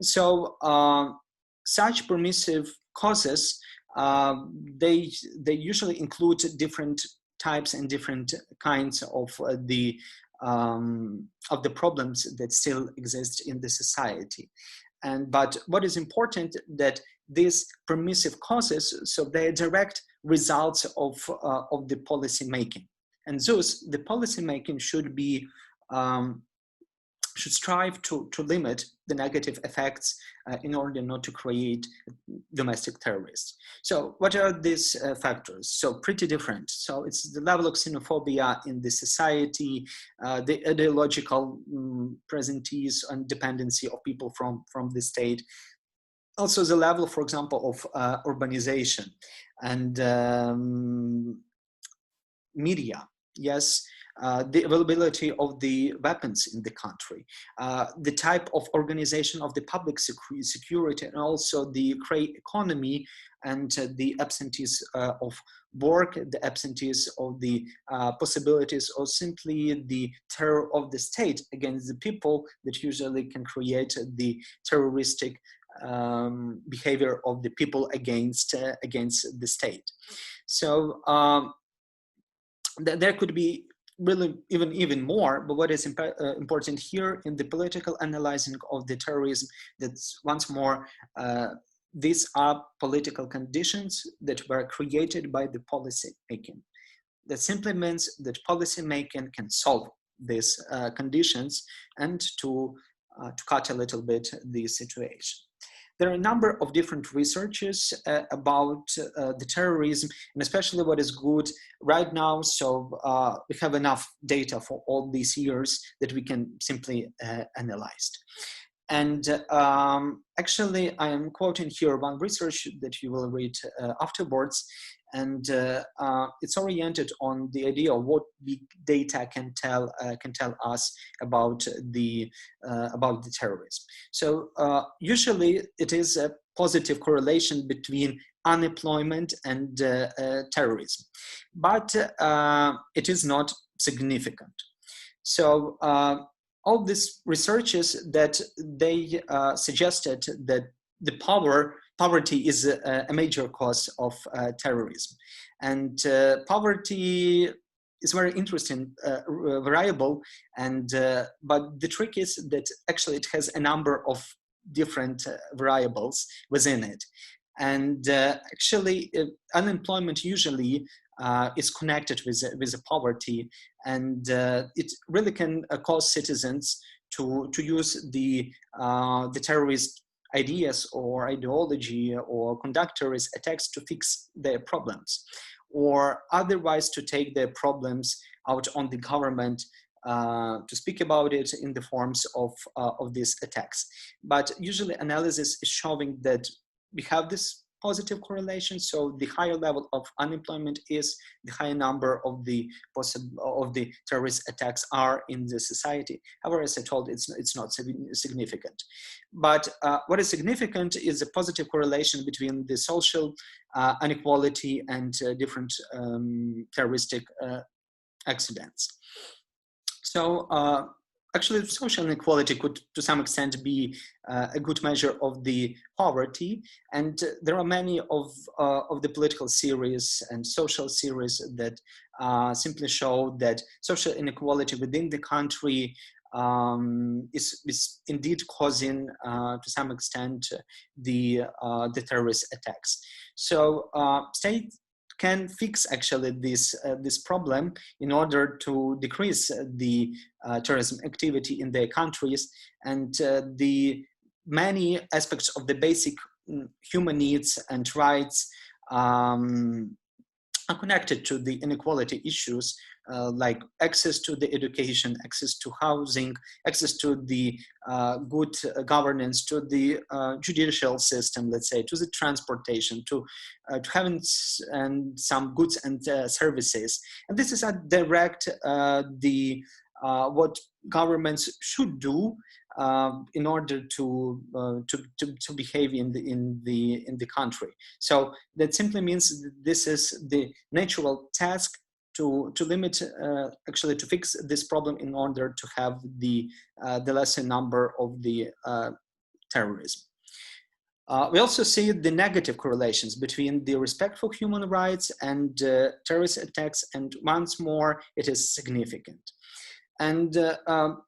So such permissive causes, they usually include different types and different kinds of the problems that still exist in the society. But what is important, that these permissive causes, so they are direct results of the policy making, and thus the policy making should be should strive to limit the negative effects in order not to create domestic terrorists. So what are these factors? So pretty different. So it's the level of xenophobia in the society, the ideological presentees and dependency of people from the state. Also the level, for example, of urbanization and media. Yes. The availability of the weapons in the country, the type of organization of the public security, and also the gray economy, and the absentees of work, the absentees of the possibilities, or simply the terror of the state against the people that usually can create the terroristic behavior of the people against the state. So there could be really even more, but what is important here in the political analyzing of the terrorism, that's once more, these are political conditions that were created by the policy making. That simply means that policy making can solve these conditions and to cut a little bit the situation. There are a number of different researches about the terrorism, and especially what is good right now. So we have enough data for all these years that we can simply analyze. And actually, I am quoting here one research that you will read afterwards, and it's oriented on the idea of what big data can tell us about the terrorism. So usually, it is a positive correlation between unemployment and terrorism, but it is not significant. So all these researches that they suggested that the poverty is a major cause of terrorism, and poverty is very interesting variable, and but the trick is that actually it has a number of different variables within it, and actually unemployment usually is connected with poverty, and it really can cause citizens to use the terrorist ideas or ideology or conduct terrorist attacks to fix their problems, or otherwise to take their problems out on the government to speak about it in the forms of these attacks. But usually analysis is showing that we have this positive correlation. So the higher level of unemployment is, the higher number of the terrorist attacks are in the society. However, as I told, it's not significant. But what is significant is the positive correlation between the social inequality and different terroristic accidents. So actually, social inequality could, to some extent, be a good measure of the poverty, and there are many of the political theories and social theories that simply show that social inequality within the country is indeed causing, to some extent, the terrorist attacks. So state can fix actually this problem in order to decrease the terrorism activity in their countries, and the many aspects of the basic human needs and rights are connected to the inequality issues, like access to the education, access to housing, access to the good governance, to the judicial system, let's say, to the transportation, to having some goods and services. And this is a direct what governments should do in order to behave in the country. So that simply means that this is the natural task to limit, actually to fix this problem in order to have the lesser number of the terrorism. We also see the negative correlations between the respect for human rights and terrorist attacks, and once more, it is significant. And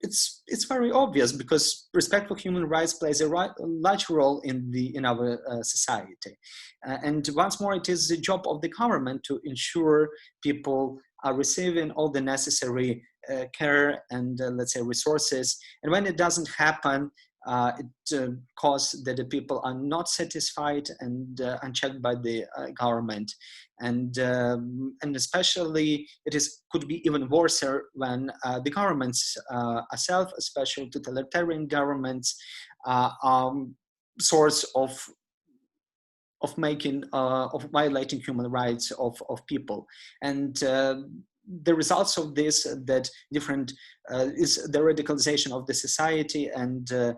it's very obvious, because respect for human rights plays a large role in our society. And once more, it is the job of the government to ensure people are receiving all the necessary care and, let's say, resources. And when it doesn't happen, it causes that the people are not satisfied and unchecked by the government, and especially could be even worse when the governments ourselves, especially totalitarian governments, are source of violating human rights of people. And the results of this that is the radicalization of the society and the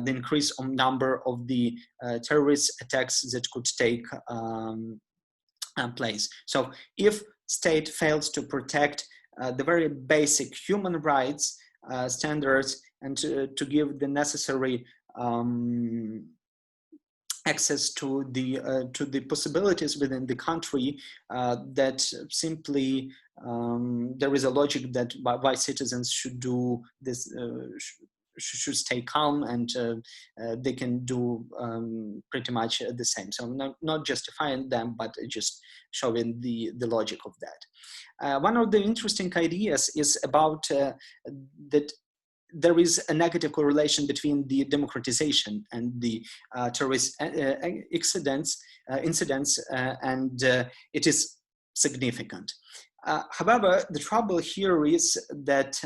increase of number of the terrorist attacks that could take place. So if state fails to protect the very basic human rights standards and to give the necessary access to the possibilities within the country, that simply there is a logic that why citizens should do this, should stay calm, and they can do pretty much the same. So not justifying them, but just showing the logic of that. One of the interesting ideas is about that there is a negative correlation between the democratization and the terrorist incidents, and it is significant. However, the trouble here is that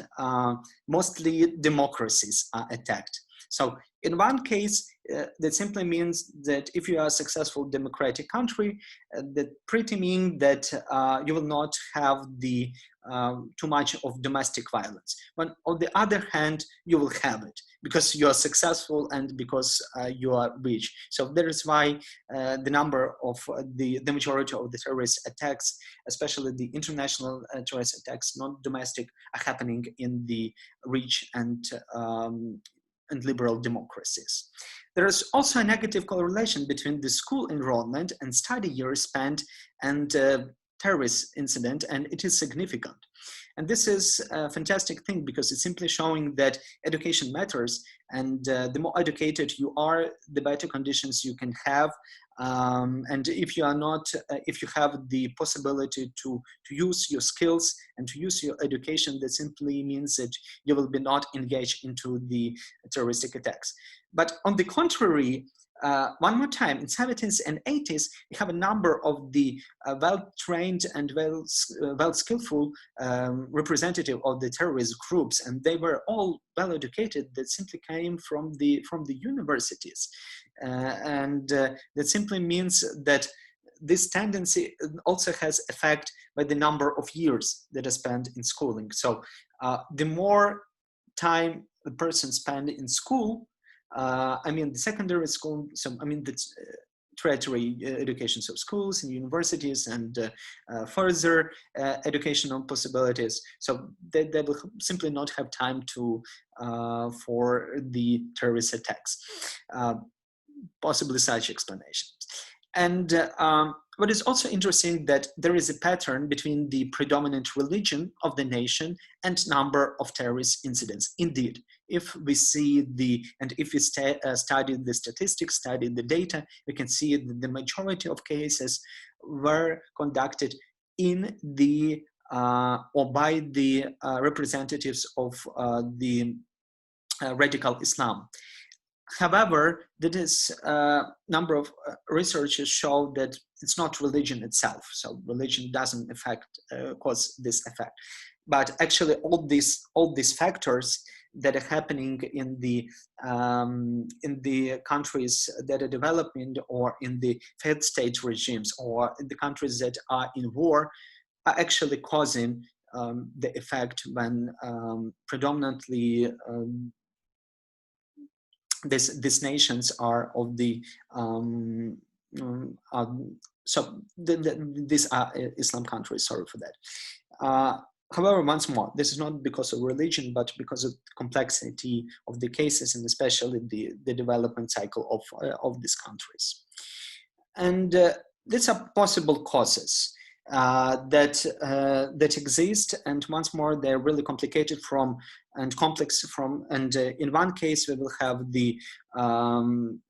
mostly democracies are attacked. So in one case, that simply means that if you are a successful democratic country, that pretty mean that you will not have the too much of domestic violence. But on the other hand, you will have it because you are successful and because you are rich. So that is why the number of the majority of the terrorist attacks, especially the international terrorist attacks, not domestic, are happening in the rich and liberal democracies. There is also a negative correlation between the school enrollment and study years spent and terrorist incident, and it is significant. And this is a fantastic thing because it's simply showing that education matters, and the more educated you are, the better conditions you can have. And if you are not, if you have the possibility to use your skills and to use your education, that simply means that you will be not engaged into the terroristic attacks. But on the contrary, one more time, in 70s and 80s, we have a number of the well-trained and well-skillful representative of the terrorist groups, and they were all well-educated. That simply came from the universities, and that simply means that this tendency also has effect by the number of years that are spent in schooling. So the more time the person spend in school, I mean the secondary school, so I mean the tertiary education, so schools and universities and further educational possibilities. So they will simply not have time to for the terrorist attacks. Possibly such explanations. And what is also interesting that there is a pattern between the predominant religion of the nation and number of terrorist incidents. Indeed, if we see and if we study the statistics, study the data, we can see that the majority of cases were conducted in the or by the representatives of the radical Islam. However, there is a number of researchers show that it's not religion itself. So religion doesn't cause this effect. But actually all these factors that are happening in the countries that are developing, or in the failed state regimes, or in the countries that are in war, are actually causing the effect when predominantly these nations are of the these are Islam countries. Sorry for that. However, once more, this is not because of religion, but because of the complexity of the cases, and especially the development cycle of these countries. And these are possible causes that exist, and once more, they're really complicated and complex and in one case we will have the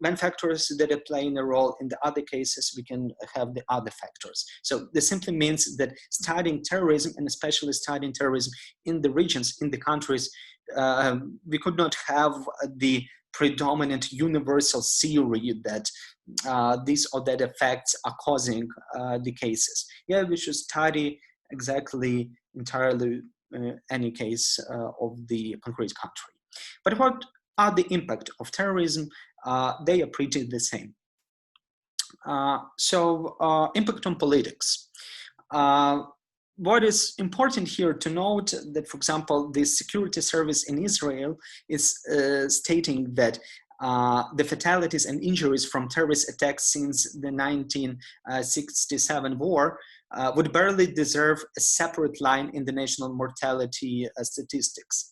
main factors that are playing a role. In the other cases we can have the other factors. So this simply means that studying terrorism, and especially studying terrorism in the regions, in the countries, we could not have the predominant universal theory that these or that effects are causing the cases. Yeah, we should study exactly entirely any case of the concrete country. But what are the impact of terrorism? They are pretty the same. Impact on politics. What is important here to note that, for example, the security service in Israel is stating that the fatalities and injuries from terrorist attacks since the 1967 war would barely deserve a separate line in the national mortality statistics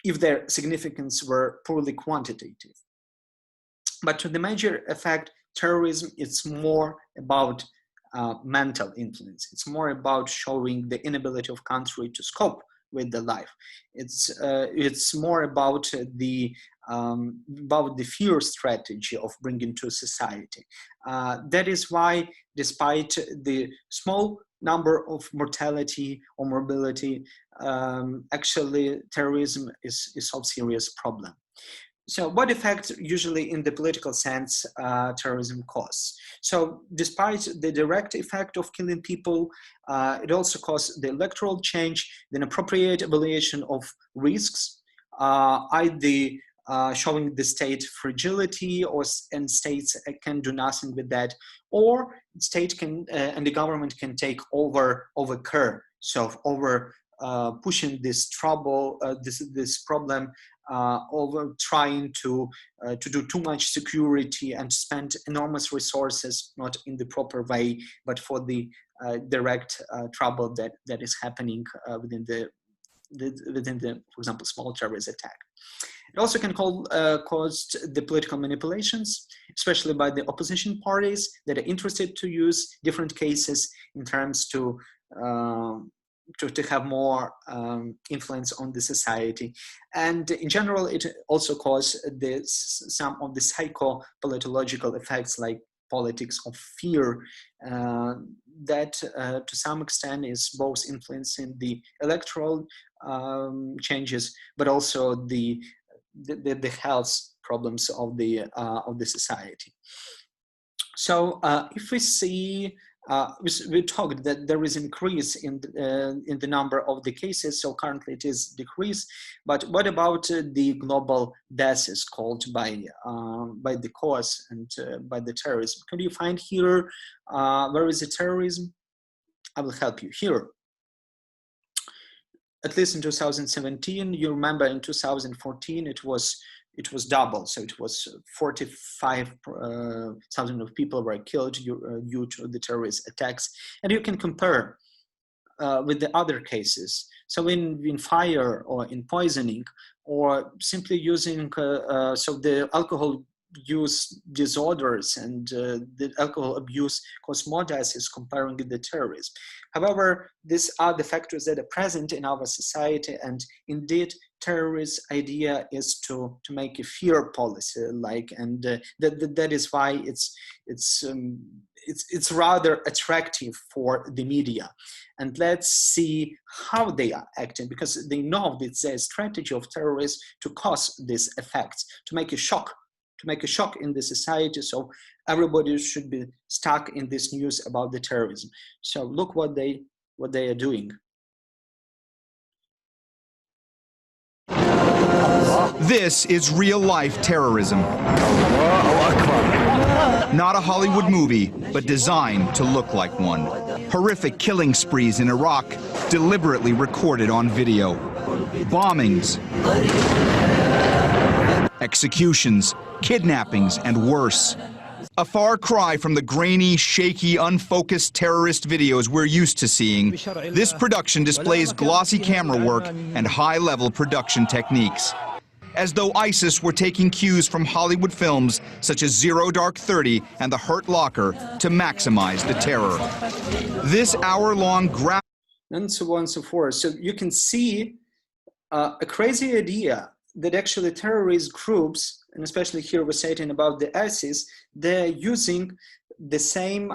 if their significance were purely quantitative. But to the major effect, terrorism is more about mental influence. It's more about showing the inability of country to cope with the life. It's more about the fear strategy of bringing to society. That is why, despite the small number of mortality or morbidity, actually terrorism is a serious problem. So what effect usually in the political sense terrorism causes? So despite the direct effect of killing people, it also causes the electoral change, the appropriate evaluation of risks, either showing the state fragility, and states can do nothing with that, or state can and the government can take over care, so over pushing this trouble, this problem, over trying to do too much security and spend enormous resources, not in the proper way, but for the direct trouble that is happening within the, for example, small terrorist attack. It also can cause the political manipulations, especially by the opposition parties that are interested to use different cases in terms to have more influence on the society. And in general, it also causes some of the psychopolitological effects, like politics of fear, that to some extent is both influencing the electoral changes, but also the health problems of the society. So if we see, we talked that there is increase in the number of the cases. So currently it is decreased. But what about the global deaths caused by the cause and by the terrorism? Can you find here where is the terrorism? I will help you here. At least in 2017, you remember in 2014 it was double, so it was 45,000 of people were killed due to the terrorist attacks, and you can compare with the other cases. So in fire or in poisoning, or simply using so the alcohol use disorders and the alcohol abuse cause more deaths is comparing the terrorism. However, these are the factors that are present in our society, and indeed terrorist idea is to make a fear policy, like, and that is why it's rather attractive for the media. And let's see how they are acting, because they know it's their strategy of terrorists to cause these effects, to make a shock in the society, so everybody should be stuck in this news about the terrorism. So look what they are doing. This is real-life terrorism. Not a Hollywood movie, but designed to look like one. Horrific killing sprees in Iraq, deliberately recorded on video. Bombings, executions, kidnappings, and worse. A far cry from the grainy, shaky, unfocused terrorist videos we're used to seeing, this production displays glossy camera work and high-level production techniques. As though ISIS were taking cues from Hollywood films such as Zero Dark 30 and The Hurt Locker to maximize the terror. This hour-long and so on and so forth. So you can see a crazy idea that actually terrorist groups, and especially here we're saying about the ISIS, they're using the same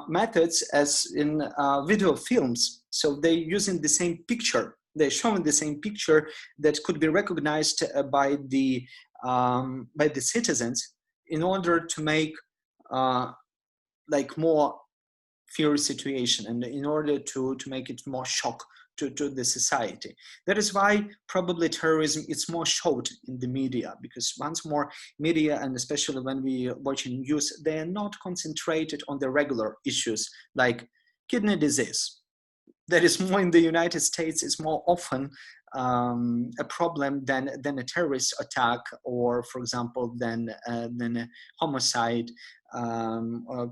methods as in video films. So they're using the same picture. They're showing the same picture that could be recognized by the citizens in order to make like more fear situation, and in order to make it more shock to the society. That is why probably terrorism is more showed in the media, because once more media, and especially when we watching news, they are not concentrated on the regular issues like kidney disease. That is more in the United States, is more often a problem than a terrorist attack, or for example than a homicide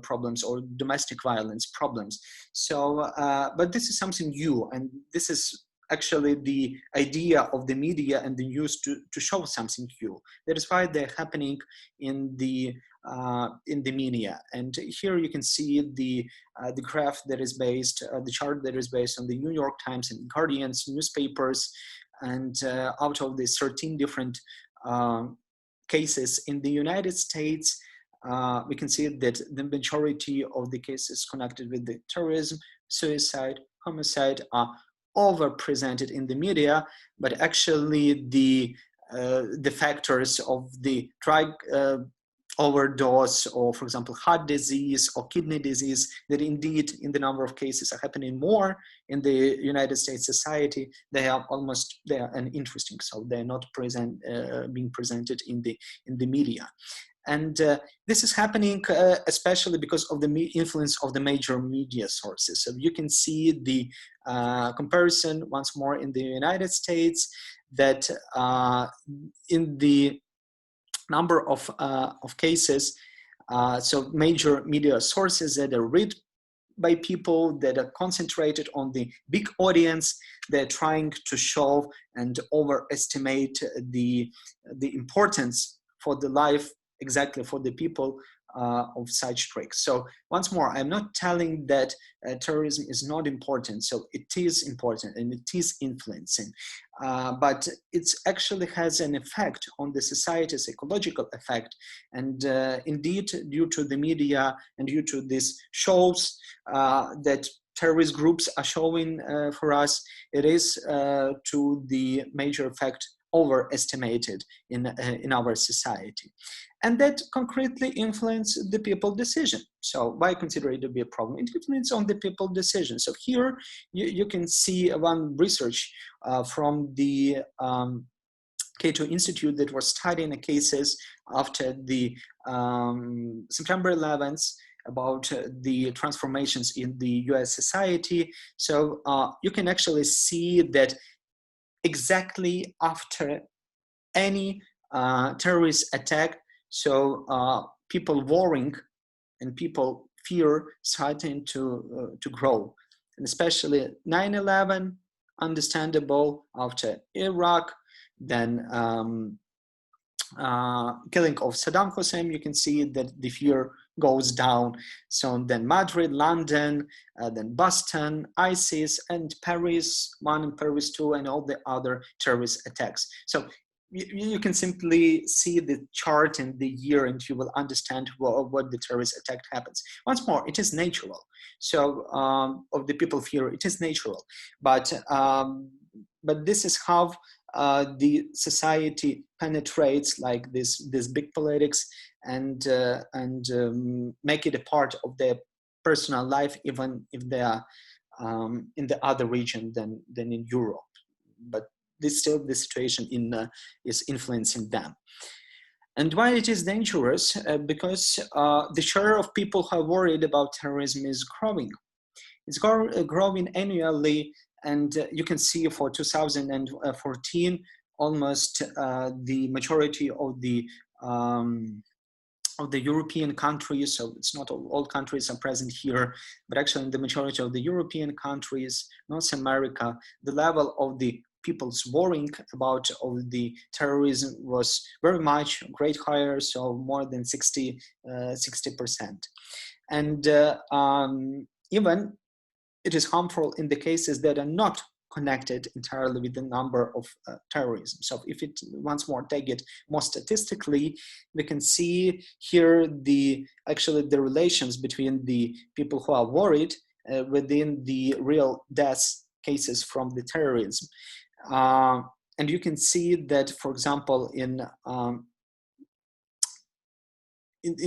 problems or domestic violence problems. So but this is something new, and this is actually the idea of the media and the news to show something new. That is why they're happening in the media. And here you can see the graph that is based, the chart that is based on the New York Times and Guardian's newspapers. And out of the 13 different cases in the United States, we can see that the majority of the cases connected with the terrorism, suicide, homicide are overrepresented in the media, but actually the factors of the drug overdose, or for example heart disease or kidney disease, that indeed in the number of cases are happening more in the United States society, they are uninteresting, so they're not being presented in the media. And this is happening especially because of the influence of the major media sources. So you can see the comparison once more in the United States, that in the number of cases, so major media sources that are read by people, that are concentrated on the big audience, they're trying to show and overestimate the importance for the life, exactly for the people of such tricks. So once more, I'm not telling that terrorism is not important. So it is important and it is influencing, but it actually has an effect on the society, psychological effect. And indeed, due to the media and due to these shows that terrorist groups are showing for us, it is to the major effect overestimated in our society. And that concretely influences the people decision. So why consider it to be a problem? It influences on the people decision. So here you can see one research from the Cato Institute that was studying the cases after the September 11th about the transformations in the US society. So you can actually see that exactly after any terrorist attack, so people worrying and people fear starting to grow, and especially 9/11, understandable, after Iraq, then killing of Saddam Hussein, you can see that the fear goes down. So then Madrid, London, then Boston, ISIS, and Paris 1 and Paris 2, and all the other terrorist attacks. So you can simply see the chart and the year, and you will understand what the terrorist attack happens. Once more, it is natural. So of the people fear, it is natural. But this is how the society penetrates like this big politics and make it a part of their personal life, even if they are in the other region than in Europe. But this still the situation is influencing them. And why it is dangerous? Because the share of people who are worried about terrorism is growing. It's growing annually, and you can see for 2014, almost the majority of the European countries, so it's not all countries are present here, but actually in the majority of the European countries, North America, the level of the people's worrying about of the terrorism was very much great higher, so more than 60%. And even it is harmful in the cases that are not connected entirely with the number of terrorism. So if it once more take it more statistically, we can see here actually the relations between the people who are worried within the real death cases from the terrorism. And you can see that, for example, in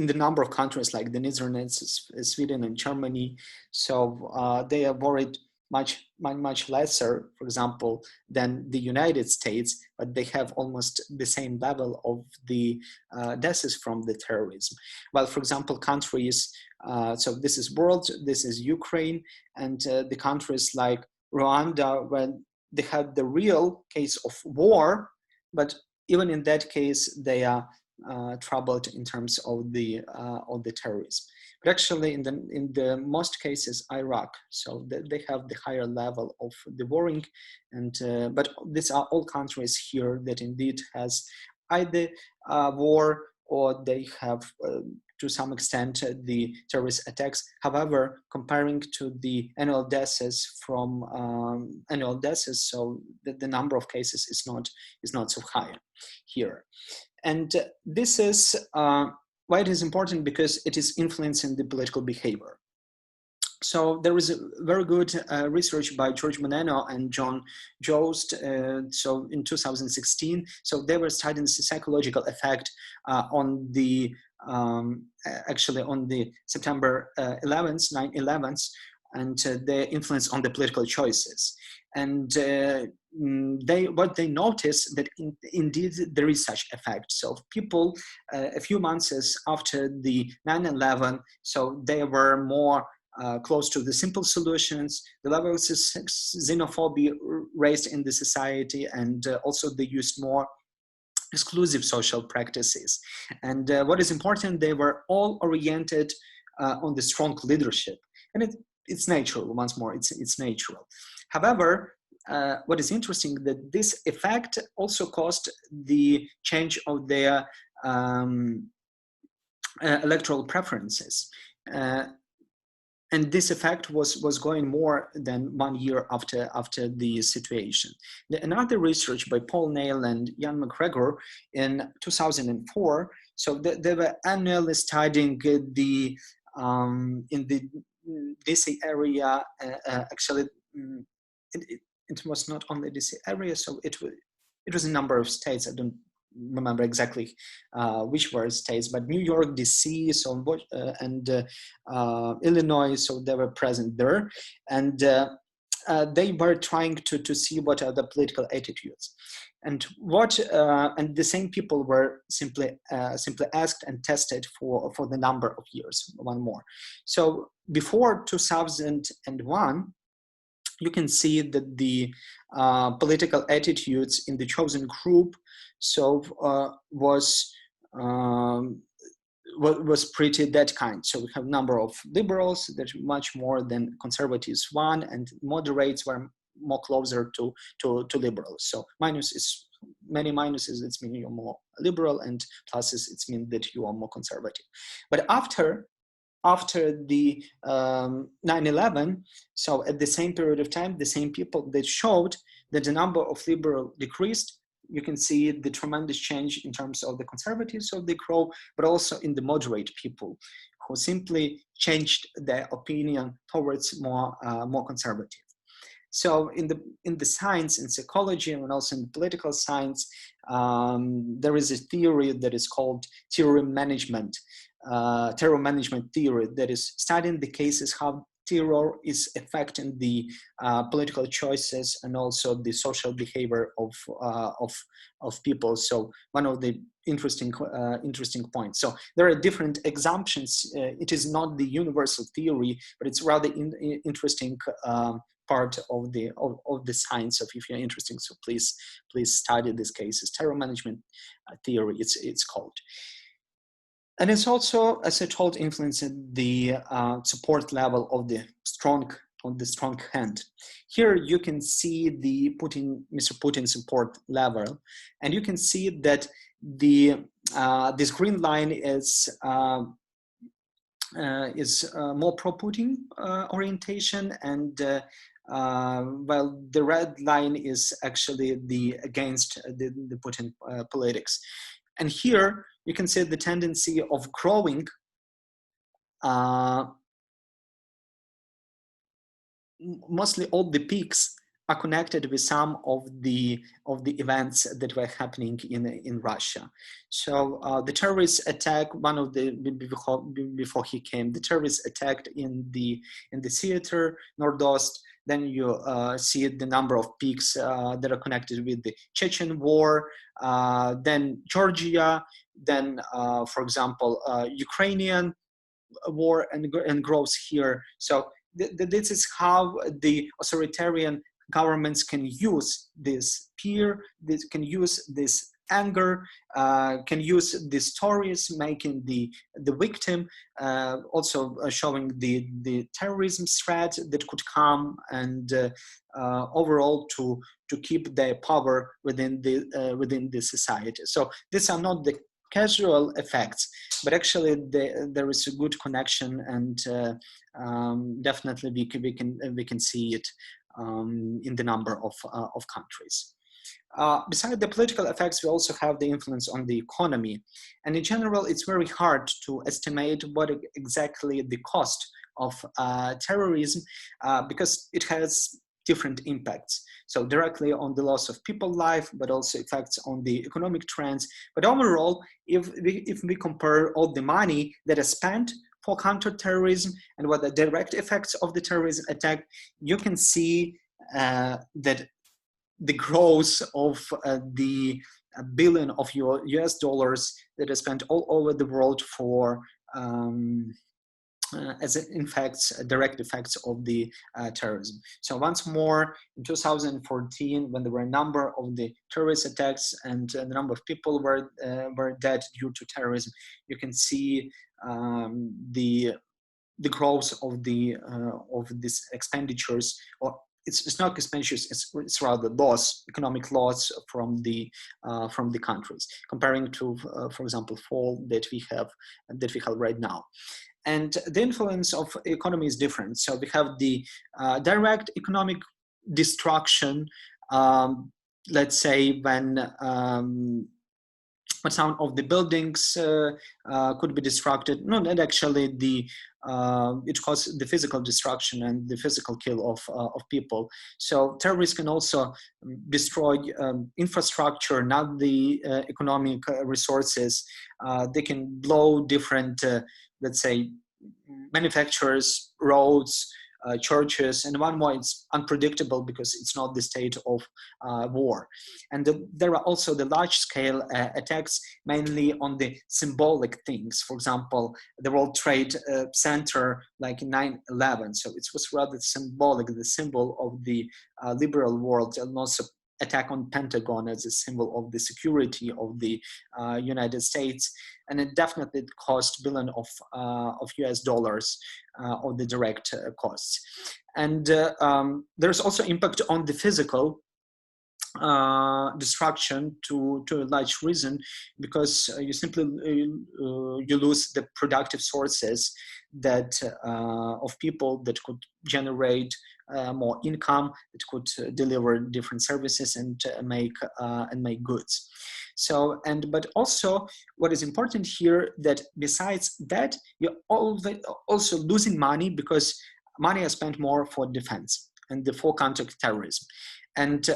the number of countries like the Netherlands, Sweden, and Germany, so they are worried much lesser, for example, than the United States, but they have almost the same level of the deaths from the terrorism. Well, for example, countries, so this is world, this is Ukraine, and the countries like Rwanda, when they have the real case of war, but even in that case, they are troubled in terms of the terrorism. But actually, in the most cases, Iraq, so they have the higher level of the worrying, and but these are all countries here that indeed has either war or they have to some extent the terrorist attacks. However, comparing to the annual deaths from so the number of cases is not so high here. And this is why it is important, because it is influencing the political behavior. So there is a very good research by George Monano and John Jost, so in 2016. So they were studying the psychological effect on the actually on the September 11th, 9/11, and their influence on the political choices. And what they noticed that indeed there is such effect. So people a few months after the 9/11, so they were more close to the simple solutions. The level of xenophobia raised in the society, and also they used more exclusive social practices. And what is important, they were all oriented on the strong leadership, and it's natural. Once more, it's natural. However, what is interesting that this effect also caused the change of their electoral preferences. And this effect was going more than 1 year after the situation. Another research by Paul Neil and Ian McGregor in 2004, so they were annually studying the in the DC area, actually it was not only DC area, so It was a number of states. I don't remember exactly which were states, but New York, DC, so and Illinois, so they were present there, and they were trying to see what are the political attitudes, and and the same people were simply asked and tested for the number of years, one more. So before 2001, you can see that the political attitudes in the chosen group was pretty that kind. So we have a number of liberals that much more than conservatives one, and moderates were more closer to liberals. So minus is many minuses, it's mean you're more liberal, and pluses, it's mean that you are more conservative. But after the 9/11, so at the same period of time, the same people that showed that the number of liberal decreased. You can see the tremendous change in terms of the conservatives, so they grow, but also in the moderate people who simply changed their opinion towards more conservative. So in the science, in psychology, and also in political science, there is a theory that is called terror management theory, that is studying the cases how terror is affecting the political choices and also the social behavior of people. So one of the interesting points. So there are different assumptions. It is not the universal theory, but it's rather interesting part of the science of, if you're interested. So please study these cases. Terror management theory, it's called. And it's also, as I told, influencing the support level of the strong hand. Here you can see the Mr. Putin support level, and you can see that the this green line is more pro-Putin orientation, and while the red line is actually the against the Putin politics. And here you can see the tendency of growing mostly all the peaks are connected with some of the events that were happening in Russia. So the terrorist attack, one of the before he came, the terrorist attacked in the theater Nordost. Then you see the number of peaks that are connected with the Chechen war, then Georgia, then for example Ukrainian war and growth here. So this is how the authoritarian governments can use this fear, can use this anger, can use the stories making the victim, also showing the terrorism threat that could come, and overall to keep their power within the society. So these are not the casual effects, but actually there is a good connection, and definitely we can see it in the number of countries. Besides the political effects, we also have the influence on the economy. And in general, it's very hard to estimate what exactly the cost of terrorism, because it has different impacts. So directly on the loss of people's life, but also effects on the economic trends. But overall, if we compare all the money that is spent for counterterrorism and what the direct effects of the terrorism attack, you can see that the growth of the billion of US dollars that is spent all over the world for as direct effects of the terrorism. So once more, in 2014, when there were a number of the terrorist attacks and the number of people were dead due to terrorism, you can see the growth of these expenditures, or it's not expenditures, it's rather economic loss from the countries, comparing to, for example, fall that we have right now. And the influence of economy is different. So we have the direct economic destruction, let's say when but some of the buildings could be destructed. No, not actually it causes the physical destruction and the physical kill of people. So terrorists can also destroy infrastructure, not the economic resources. They can blow different, let's say, manufacturers, roads, churches, and one more, it's unpredictable because it's not the state of war. And there are also the large-scale attacks, mainly on the symbolic things. For example, the World Trade Center, like 9/11. So it was rather symbolic, the symbol of the liberal world, and also attack on Pentagon as a symbol of the security of the United States. And it definitely cost billions of US dollars of the direct costs. And there's also impact on the physical destruction to a large reason, because you simply you lose the productive sources that of people that could generate more income, that could deliver different services and make goods. So, but also what is important here, that besides that, you're also losing money, because money is spent more for defense and for counter-terrorism. And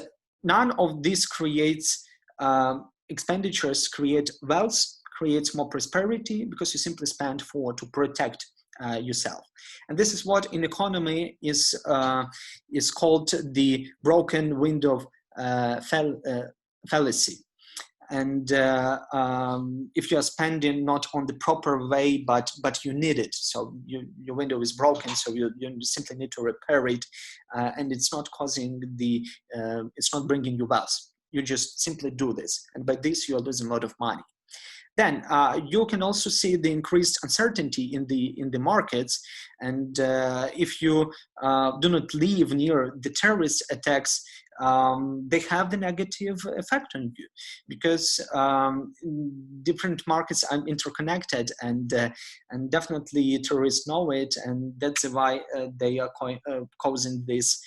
none of this creates expenditures, create wealth, creates more prosperity, because you simply spend to protect yourself. And this is what in economy is called the broken window fallacy. And if you are spending not on the proper way, but you need it, so your window is broken, so you simply need to repair it, and it's not causing it's not bringing you wealth. You just simply do this, and by this you are losing a lot of money. Then you can also see the increased uncertainty in the markets, and if you do not live near the terrorist attacks, they have the negative effect on you, because different markets are interconnected, and definitely terrorists know it, and that's why they are causing these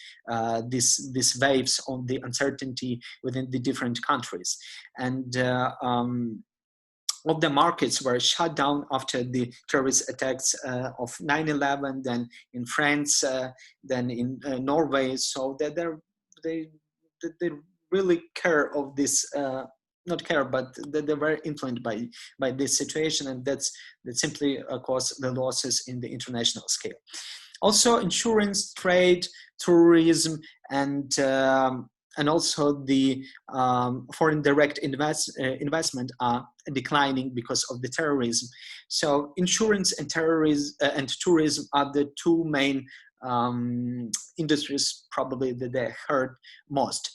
waves on the uncertainty within the different countries. And all the markets were shut down after the terrorist attacks of 9/11, then in France, then in Norway. So that they really care of this, not care, but they're very influenced by this situation, and that simply caused the losses in the international scale. Also, insurance, trade, tourism, and also the foreign direct investment are declining because of the terrorism. So insurance and tourism are the two main industries probably that they hurt most.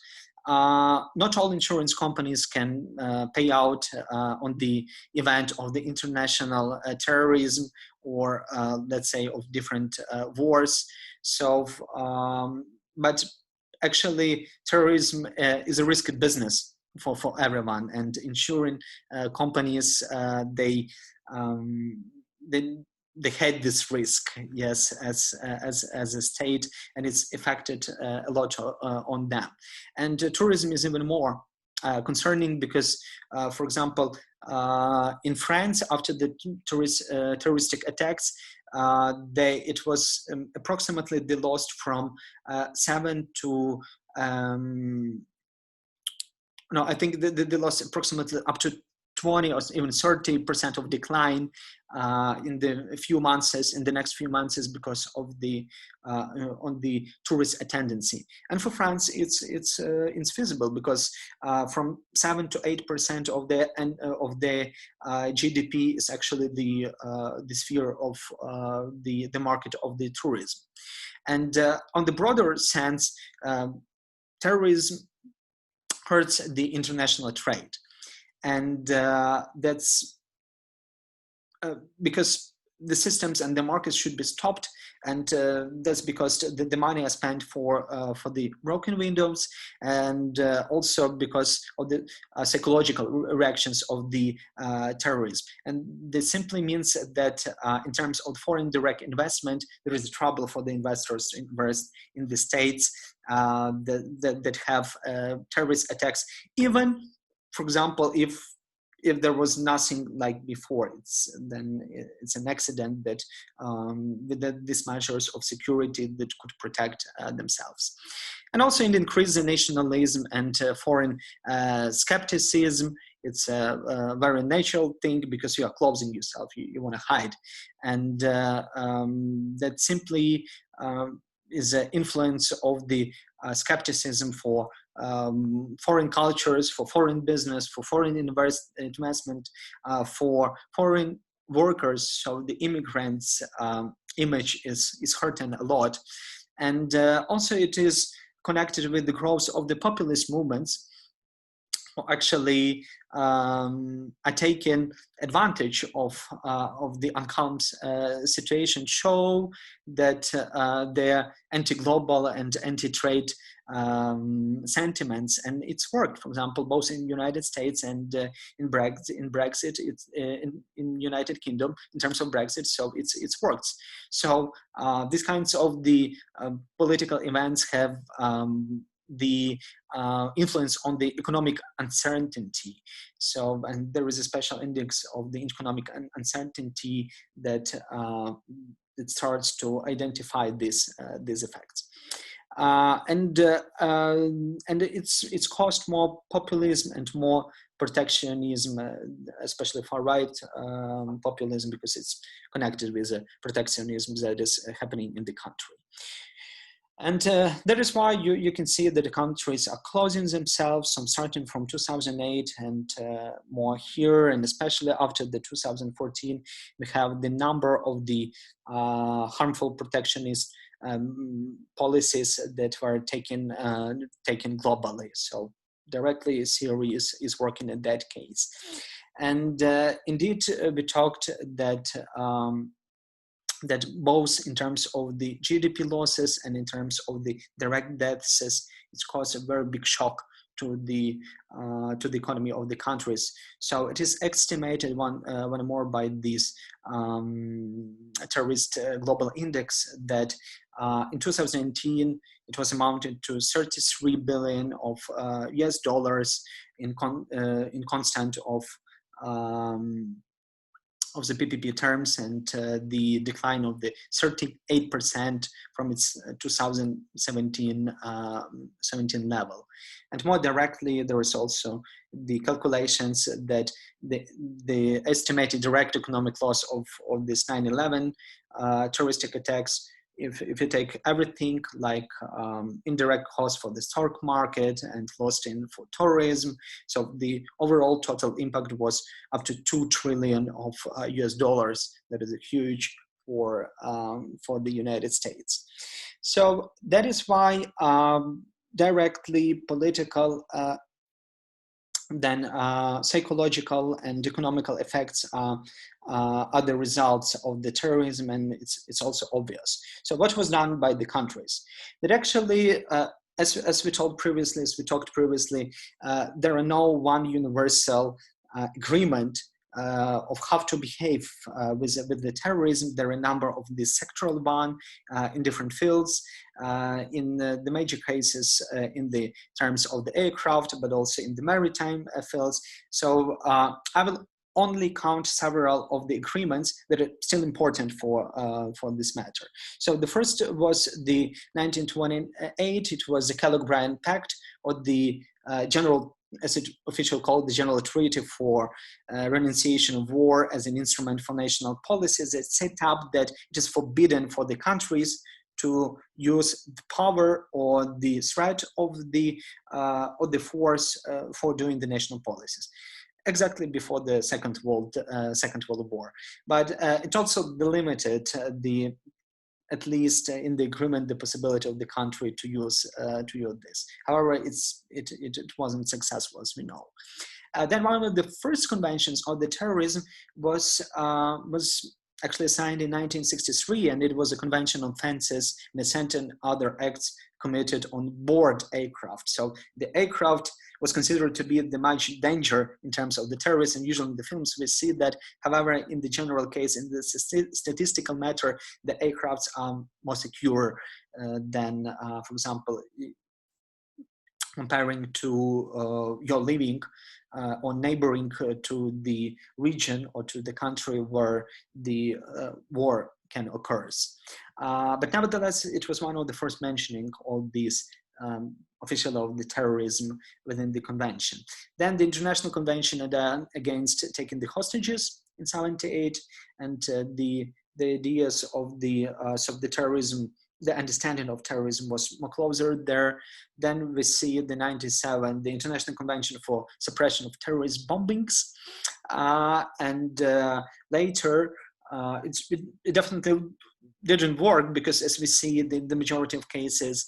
Not all insurance companies can pay out on the event of the international terrorism, or let's say of different wars. So, but actually terrorism is a risky business for everyone, and insurance companies they had this risk, yes, as a state, and it's affected a lot on them. And tourism is even more concerning, because for example, in France, after the terroristic attacks, it was approximately they lost from 7 to no, I think they lost approximately up to 20 or even 30% of decline in the next few months, because of the on the tourist attendancy. And for France, it's feasible, because from 7 to 8% of the GDP is actually the sphere of the market of the tourism. And on the broader sense, terrorism hurts the international trade. And that's because the systems and the markets should be stopped, and that's because the money is spent for the broken windows, and also because of the psychological reactions of the terrorism. And this simply means that in terms of foreign direct investment, there is trouble for the investors to invest in the states that have terrorist attacks, even, for example, if if there was nothing like before, then it's an accident that with these measures of security that could protect themselves. And also it increased the nationalism and foreign skepticism. It's a very natural thing because you are closing yourself, you want to hide. And that simply is an influence of the skepticism for foreign cultures, for foreign business, for foreign investment, for foreign workers. So the immigrants' image is hurting a lot. And also it is connected with the growth of the populist movements, who actually are taking advantage of the uncalm situation, show that their anti-global and anti-trade sentiments, and it's worked. For example, both in United States and in Brexit, it's in United Kingdom in terms of Brexit. So it's worked. So these kinds of the political events have the influence on the economic uncertainty. So, and there is a special index of the economic uncertainty that that starts to identify these effects. And it's caused more populism and more protectionism, especially far right populism, because it's connected with protectionism that is happening in the country. And that is why you can see that the countries are closing themselves, some starting from 2008 and more here, and especially after the 2014, we have the number of the harmful protectionist policies that were taken globally. So directly Syria is working in that case. And indeed, we talked that that both in terms of the GDP losses and in terms of the direct deaths, it's caused a very big shock to the economy of the countries. So it is estimated one more by this terrorist global index that in 2018 it was amounted to 33 billion of US dollars in constant of the PPP terms, and the decline of the 38% from its 2017 level. And more directly, there is also the calculations that the estimated direct economic loss of this 9/11 terroristic attacks, if you take everything like indirect cost for the stock market and lost for tourism, so the overall total impact was up to 2 trillion of US dollars. That is huge for the United States. So that is why directly political, then psychological and economical effects are the results of the terrorism, and it's also obvious. So what was done by the countries? That actually, as we talked previously, there are no one universal agreement of how to behave with the terrorism. There are a number of the sectoral one in different fields, in the major cases in the terms of the aircraft, but also in the maritime fields. So I will only count several of the agreements that are still important for this matter. So the first was the 1928. It was the Kellogg-Briand Pact, or the general, as it officially called, the General Treaty for Renunciation of War as an instrument for national policies. That set up that it is forbidden for the countries to use the power or the threat of the force for doing the national policies. Exactly before the Second World War, but it also delimited at least in the agreement, the possibility of the country to use this. However, it wasn't successful, as we know. Then one of the first conventions on the terrorism was actually signed in 1963, and it was a convention on offenses and assent and other acts committed on board aircraft. So the aircraft was considered to be the much danger in terms of the terrorists, and usually in the films we see that. However, in the general case, in the statistical matter, the aircrafts are more secure than, for example, comparing to your living or neighboring to the region or to the country where the war can occur. But nevertheless, it was one of the first mentioning of these official of the terrorism within the convention. Then the International Convention against taking the hostages in 78, and the ideas of the terrorism, the understanding of terrorism was more closer there. Then we see the 97, the International Convention for Suppression of Terrorist Bombings, and later it definitely didn't work, because as we see the majority of cases,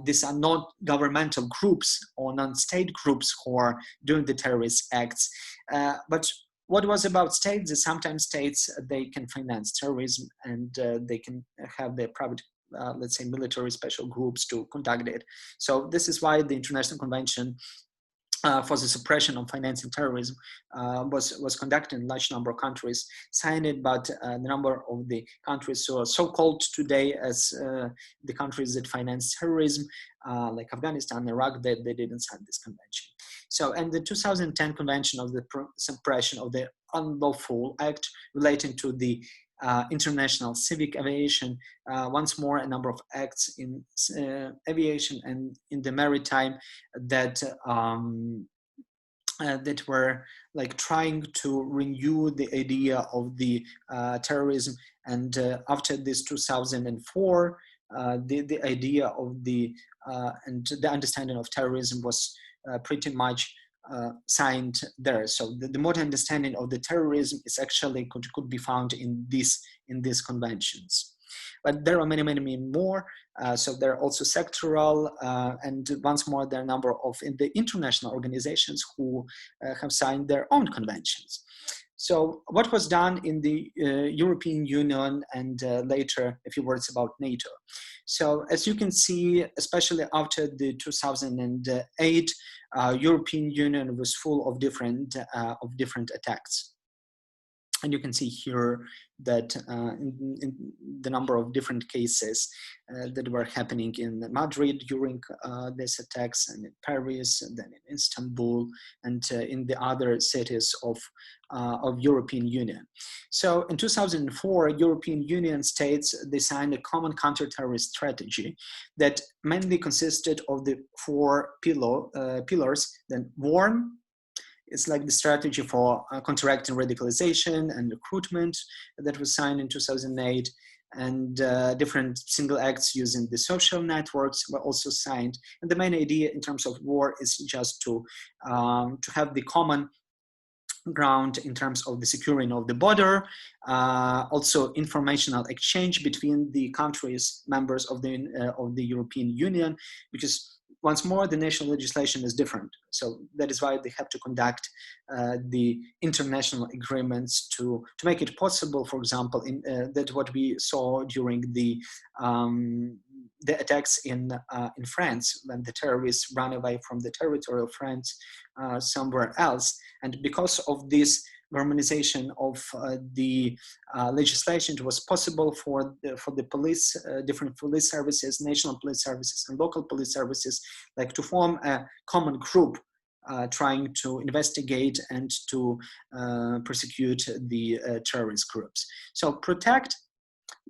these are not governmental groups or non-state groups who are doing the terrorist acts. But what was about states is sometimes states, they can finance terrorism, and they can have their private, let's say, military special groups to conduct it. So this is why the International Convention for the suppression of financing terrorism was conducted in a large number of countries, signed it, but the number of the countries who are so-called today as the countries that finance terrorism, like Afghanistan, Iraq, they didn't sign this convention. So, and the 2010 Convention of the Suppression of the Unlawful Act relating to the international civic aviation, once more a number of acts in aviation and in the maritime that that were like trying to renew the idea of the terrorism. And after this 2004, the idea of the and the understanding of terrorism was pretty much signed there. So the modern understanding of the terrorism is actually could be found in these conventions. But there are many more. So there are also sectoral, and once more, there are a number of the international organizations who have signed their own conventions. So what was done in the European Union, and later a few words about NATO. So as you can see, especially after the 2008, European Union was full of different attacks. And you can see here that in the number of different cases that were happening in Madrid during these attacks, and in Paris, and then in Istanbul, and in the other cities of European Union. So in 2004, European Union states, they signed a common counter-terrorist strategy that mainly consisted of the four pillars, then warn. It's like the strategy for counteracting radicalization and recruitment that was signed in 2008, and different single acts using the social networks were also signed. And the main idea in terms of war is just to have the common ground in terms of the securing of the border, also informational exchange between the countries members of the European Union, because once more, the national legislation is different. So that is why they have to conduct the international agreements to make it possible, for example, that what we saw during the attacks in France, when the terrorists ran away from the territory of France somewhere else. And because of this harmonization of the legislation, it was possible for the police, different police services, national police services and local police services, like to form a common group trying to investigate and to prosecute the terrorist groups. So protect.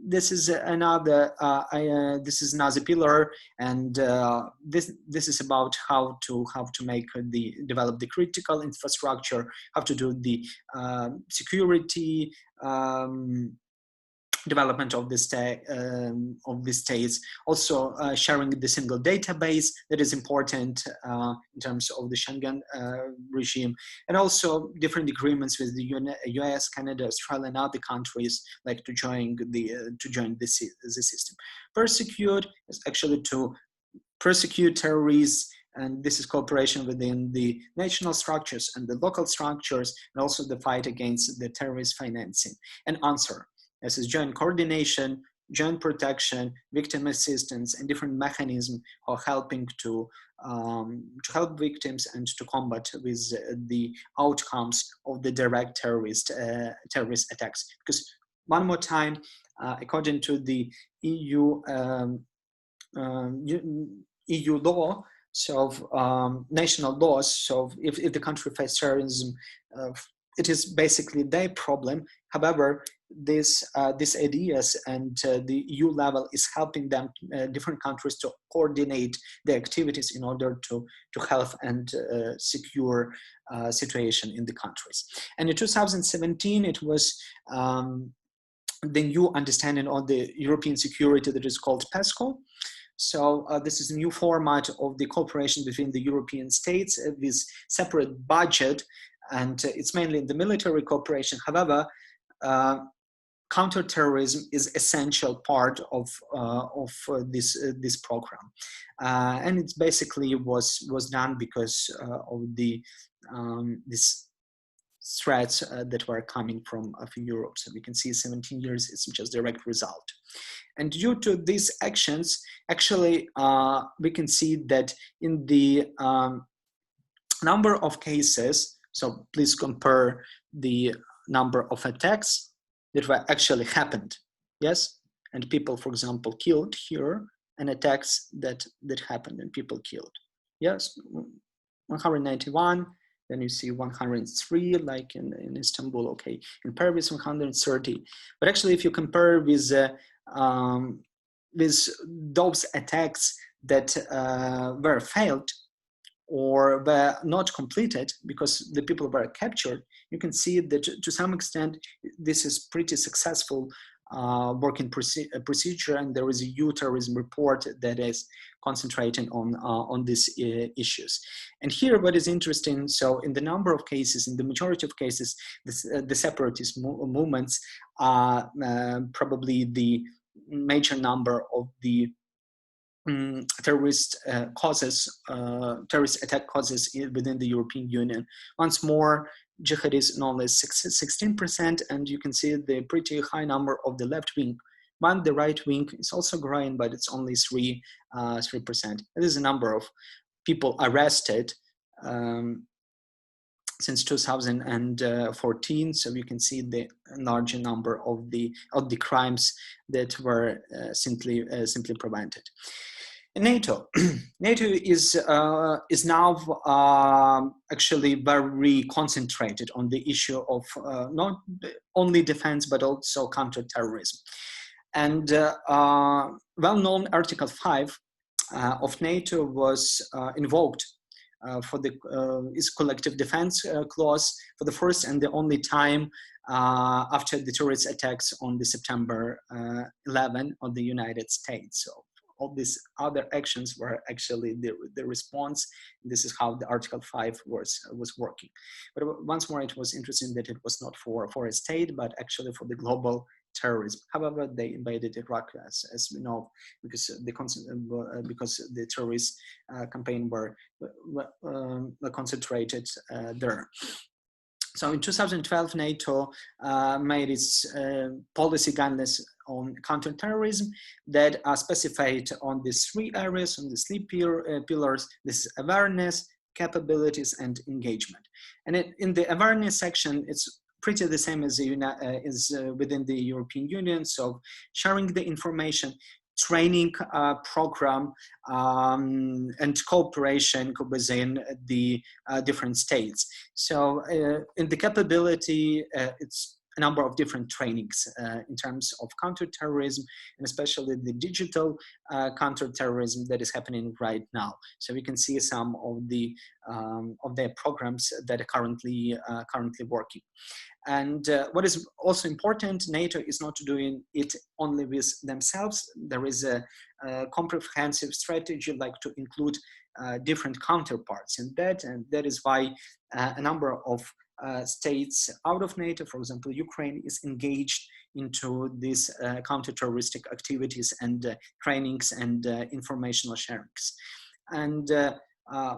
This is another pillar, and this is about how to develop the critical infrastructure, how to do the security development of the states, also sharing the single database that is important in terms of the Schengen regime, and also different agreements with the US, Canada, Australia, and other countries, like to join the system. Persecute is actually to persecute terrorists, and this is cooperation within the national structures and the local structures, and also the fight against the terrorist financing. And answer. This is joint coordination, joint protection, victim assistance, and different mechanisms for helping to help victims and to combat with the outcomes of the direct terrorist attacks. Because one more time, according to the EU law, So national laws. So if the country faces terrorism, it is basically their problem. However, these ideas and the EU level is helping them, different countries, to coordinate their activities in order to help and secure situation in the countries. And in 2017, it was the new understanding of the European security that is called PESCO. So this is a new format of the cooperation between the European states with separate budget, and it's mainly the military cooperation. However, counterterrorism is essential part of this program, and it basically was done because of the this threats that were coming from Europe. So we can see 17 years is just direct result. And due to these actions, actually, we can see that in the number of cases, so please compare the number of attacks that were actually happened, yes? And people, for example, killed here, and attacks that happened and people killed, yes? 191, then you see 103, like in Istanbul, okay. In Paris, 130. But actually, if you compare with those attacks that were failed or were not completed because the people were captured, you can see that to some extent, this is pretty successful working procedure, and there is a EU terrorism report that is concentrating on these issues. And here, what is interesting, so in the number of cases, in the majority of cases, the separatist movements are probably the major number of the terrorist attack causes within the European Union. Once more, jihadists only 16%, and you can see the pretty high number of the left wing. But the right wing is also growing, but it's only 3%. There is a number of people arrested since 2014, so you can see the larger number of the crimes that were simply prevented. NATO, NATO is now actually very concentrated on the issue of not only defense but also counterterrorism. And well-known Article 5 of NATO was invoked for its collective defense clause for the first and the only time after the terrorist attacks on the September 11 of the United States. So all these other actions were actually the response. This is how the Article 5 was working. But once more, it was interesting that it was not for a state, but actually for the global terrorism. However, they invaded Iraq, as we know, because the terrorist campaign were concentrated there. So in 2012, NATO made its policy guidelines on counterterrorism that are specified on these 3 areas, on the 3 pillars. This is awareness, capabilities, and engagement. And in the awareness section, it's pretty the same as within the European Union. So sharing the information, training program, and cooperation within the different states. So in the capability, it's a number of different trainings in terms of counterterrorism, and especially the digital counterterrorism that is happening right now. So we can see some of their programs that are currently working. And what is also important, NATO is not doing it only with themselves. There is a comprehensive strategy like to include different counterparts in that, and that is why a number of states out of NATO, for example, Ukraine, is engaged into these counter-terroristic activities and trainings and informational sharings. And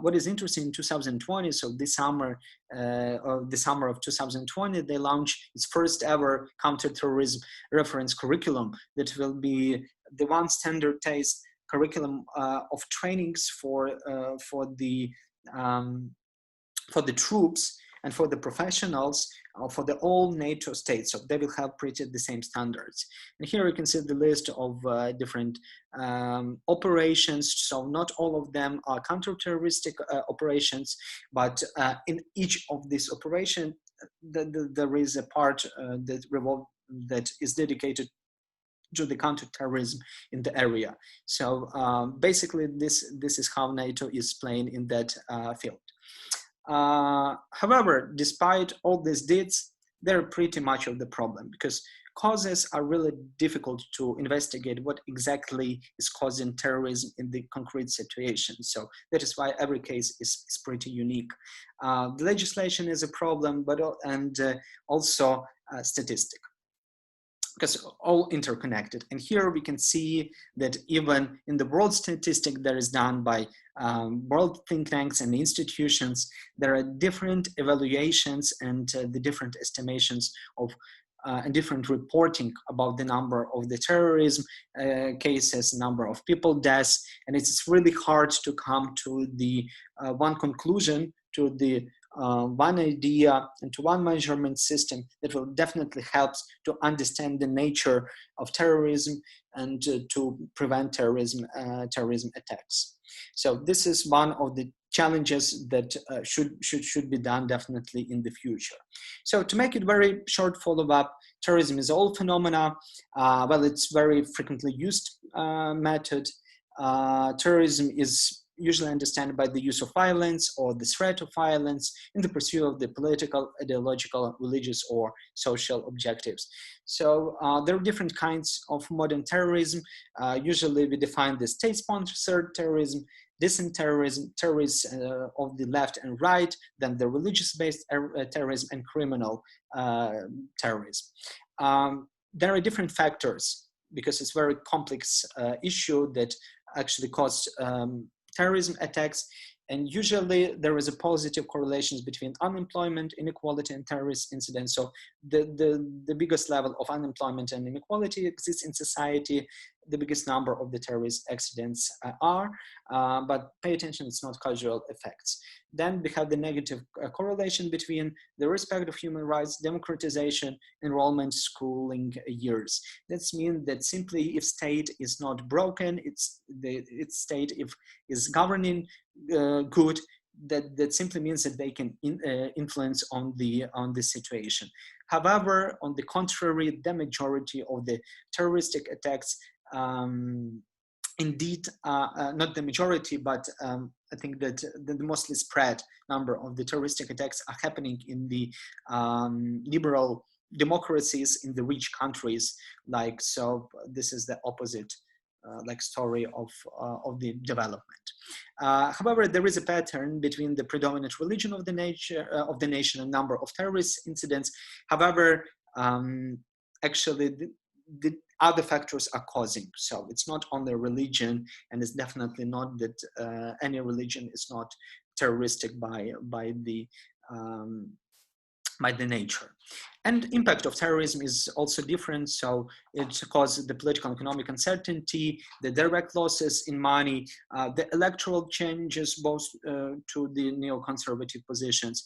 what is interesting in 2020, so this summer, the summer of 2020, they launched its first ever counterterrorism reference curriculum that will be the one standardized curriculum of trainings for the troops And for the professionals, for the all NATO states, so they will have pretty the same standards. And here you can see the list of different operations. So not all of them are counter-terroristic operations, but in each of these operations, there is a part that is dedicated to the counterterrorism in the area. So basically, this is how NATO is playing in that field. However, despite all these deeds, they're pretty much of the problem, because causes are really difficult to investigate what exactly is causing terrorism in the concrete situation. So that is why every case is pretty unique. The legislation is a problem, but also statistic, because all interconnected. And here we can see that even in the world statistic that is done by world think tanks and institutions, there are different evaluations and the different estimations of and different reporting about the number of the terrorism cases, number of people deaths, and it's really hard to come to the one conclusion, to the one idea and to one measurement system that will definitely help to understand the nature of terrorism and to prevent terrorism attacks. So this is one of the challenges that should be done definitely in the future. So to make it very short follow-up, terrorism is all phenomena. Well, it's very frequently used method. Terrorism is usually understood by the use of violence or the threat of violence in the pursuit of the political, ideological, religious, or social objectives. So there are different kinds of modern terrorism. Usually we define the state-sponsored terrorism, distant terrorism, terrorists of the left and right, then the religious-based terrorism, and criminal terrorism. There are different factors, because it's a very complex issue that actually cause terrorism attacks, and usually there is a positive correlations between unemployment, inequality, and terrorist incidents. So the biggest level of unemployment and inequality exists in society, the biggest number of the terrorist accidents are, but pay attention, it's not causal effects. Then we have the negative correlation between the respect of human rights, democratization, enrollment, schooling years. That means that simply if state is not broken, its state if is governing good, that simply means that they can influence on the situation. However, on the contrary, the majority of the terroristic attacks, indeed, not the majority, but I think that the mostly spread number of the terroristic attacks are happening in the liberal democracies, in the rich countries. Like, so this is the opposite like story of the development. However, there is a pattern between the predominant religion of the nation and number of terrorist incidents. However, actually the other factors are causing. So it's not only religion, and it's definitely not that any religion is not terroristic by the nature. And impact of terrorism is also different. So it causes the political and economic uncertainty, the direct losses in money, the electoral changes both to the neoconservative positions.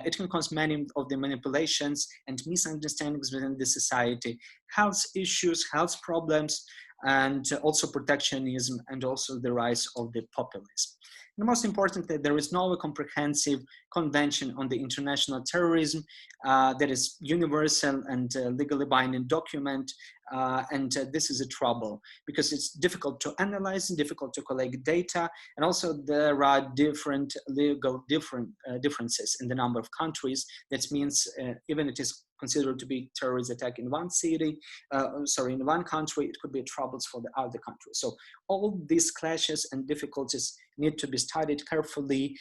It can cause many of the manipulations and misunderstandings within the society, health issues, health problems, and also protectionism, and also the rise of the populism. And most importantly, there is no comprehensive convention on the international terrorism that is universal and legally binding document. And this is a trouble, because it's difficult to analyze and difficult to collect data. And also there are different legal differences in the number of countries. That means even it is considered to be terrorist attack in one city, in one country, it could be troubles for the other country. So all these clashes and difficulties need to be studied carefully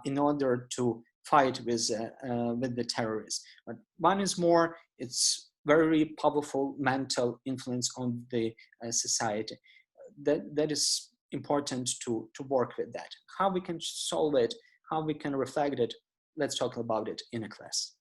in order to fight with the terrorists. But one is more, it's very powerful mental influence on the society. That is important to work with that. How we can solve it, how we can reflect it, let's talk about it in a class.